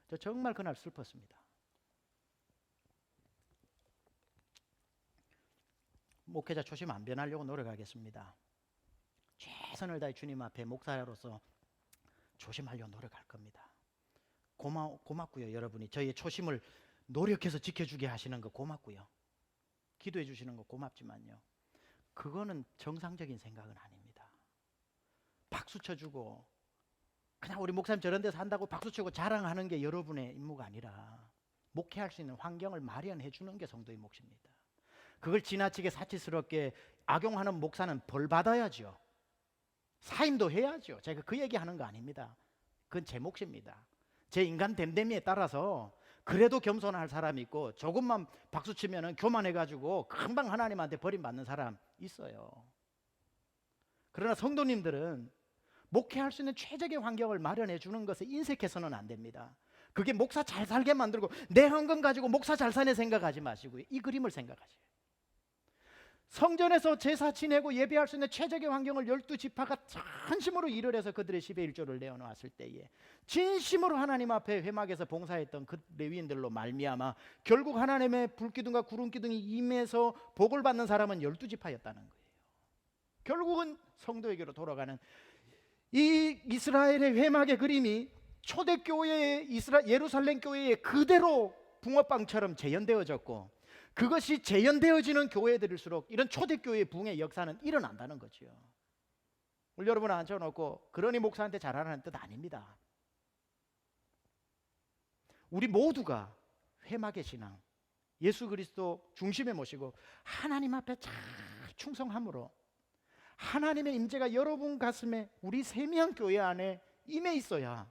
저 정말 그날 슬펐습니다. 목회자 초심 안 변하려고 노력하겠습니다. 최선을 다해 주님 앞에 목사로서 조심하려고 노력할 겁니다. 고맙고요. 여러분이 저희의 초심을 노력해서 지켜주게 하시는 거 고맙고요. 기도해 주시는 거 고맙지만요, 그거는 정상적인 생각은 아닙니다. 박수 쳐주고 그냥 우리 목사님 저런 데서 한다고 박수 치고 자랑하는 게 여러분의 임무가 아니라 목회할 수 있는 환경을 마련해 주는 게 성도의 몫입니다. 그걸 지나치게 사치스럽게 악용하는 목사는 벌 받아야죠. 사임도 해야죠. 제가 그 얘기하는 거 아닙니다. 그건 제 몫입니다. 제 인간 됨됨이에 따라서 그래도 겸손할 사람이 있고 조금만 박수치면은 교만해가지고 금방 하나님한테 버림받는 사람 있어요. 그러나 성도님들은 목회할 수 있는 최적의 환경을 마련해 주는 것에 인색해서는 안 됩니다. 그게 목사 잘 살게 만들고 내 헌금 가지고 목사 잘 사네 생각하지 마시고요, 이 그림을 생각하세요. 성전에서 제사 지내고 예배할 수 있는 최적의 환경을 12지파가 전심으로 일을 해서 그들의 10의 1조를 내어놓았을 때에 진심으로 하나님 앞에 회막에서 봉사했던 그 레위인들로 말미암아 결국 하나님의 불기둥과 구름기둥이 임해서 복을 받는 사람은 12지파였다는 거예요. 결국은 성도에게로 돌아가는 이 이스라엘의 회막의 그림이 초대교회의 예루살렘 교회에 그대로 붕어빵처럼 재현되어졌고, 그것이 재현되어지는 교회들일수록 이런 초대교회의 붕의 역사는 일어난다는 거죠. 우리 여러분 앉혀놓고 그러니 목사한테 잘하라는 뜻 아닙니다. 우리 모두가 회막의 신앙, 예수 그리스도 중심에 모시고 하나님 앞에 잘 충성함으로 하나님의 임재가 여러분 가슴에 우리 세미한 교회 안에 임해 있어야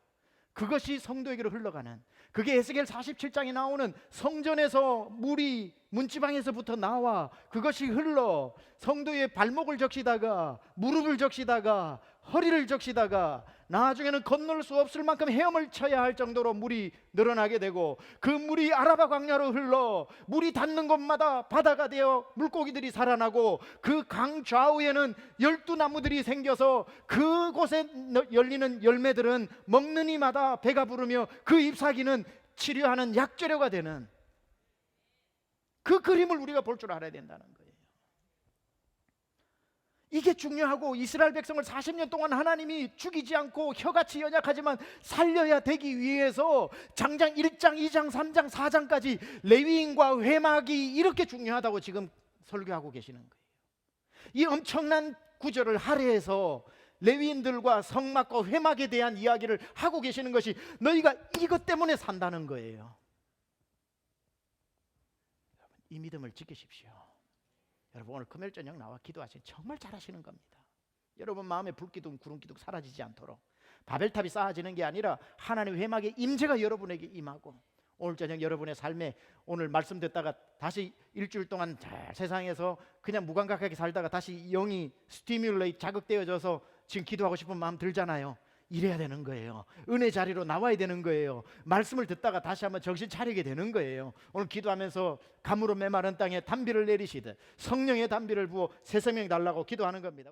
그것이 성도에게로 흘러가는, 그게 에스겔 47장에 나오는 성전에서 물이 문지방에서부터 나와 그것이 흘러 성도의 발목을 적시다가 무릎을 적시다가 허리를 적시다가 나중에는 건널 수 없을 만큼 헤엄을 쳐야 할 정도로 물이 늘어나게 되고, 그 물이 아라바 광야로 흘러 물이 닿는 곳마다 바다가 되어 물고기들이 살아나고, 그 강 좌우에는 12나무들이 생겨서 그곳에 열리는 열매들은 먹는 이마다 배가 부르며 그 잎사귀는 치료하는 약재료가 되는, 그 그림을 우리가 볼 줄 알아야 된다는 거예요. 이게 중요하고, 이스라엘 백성을 40년 동안 하나님이 죽이지 않고 혀같이 연약하지만 살려야 되기 위해서 장장 1장, 2장, 3장, 4장까지 레위인과 회막이 이렇게 중요하다고 지금 설교하고 계시는 거예요. 이 엄청난 구절을 할애해서 레위인들과 성막과 회막에 대한 이야기를 하고 계시는 것이 너희가 이것 때문에 산다는 거예요. 이 믿음을 지키십시오. 여러분, 오늘 금요일 저녁 나와 기도하시면 정말 잘하시는 겁니다. 여러분 마음에 불기둥 구름기둥 사라지지 않도록 바벨탑이 쌓아지는 게 아니라 하나님의 회막의 임재가 여러분에게 임하고, 오늘 저녁 여러분의 삶에 오늘 말씀 듣다가 다시 일주일 동안 잘 세상에서 그냥 무감각하게 살다가 다시 영이 스티뮬레이트 자극되어져서 지금 기도하고 싶은 마음 들잖아요. 이래야 되는 거예요. 은혜 자리로 나와야 되는 거예요. 말씀을 듣다가 다시 한번 정신 차리게 되는 거예요. 오늘 기도하면서 가물어 메마른 땅에 단비를 내리시듯 성령의 단비를 부어 새 생명 달라고 기도하는 겁니다.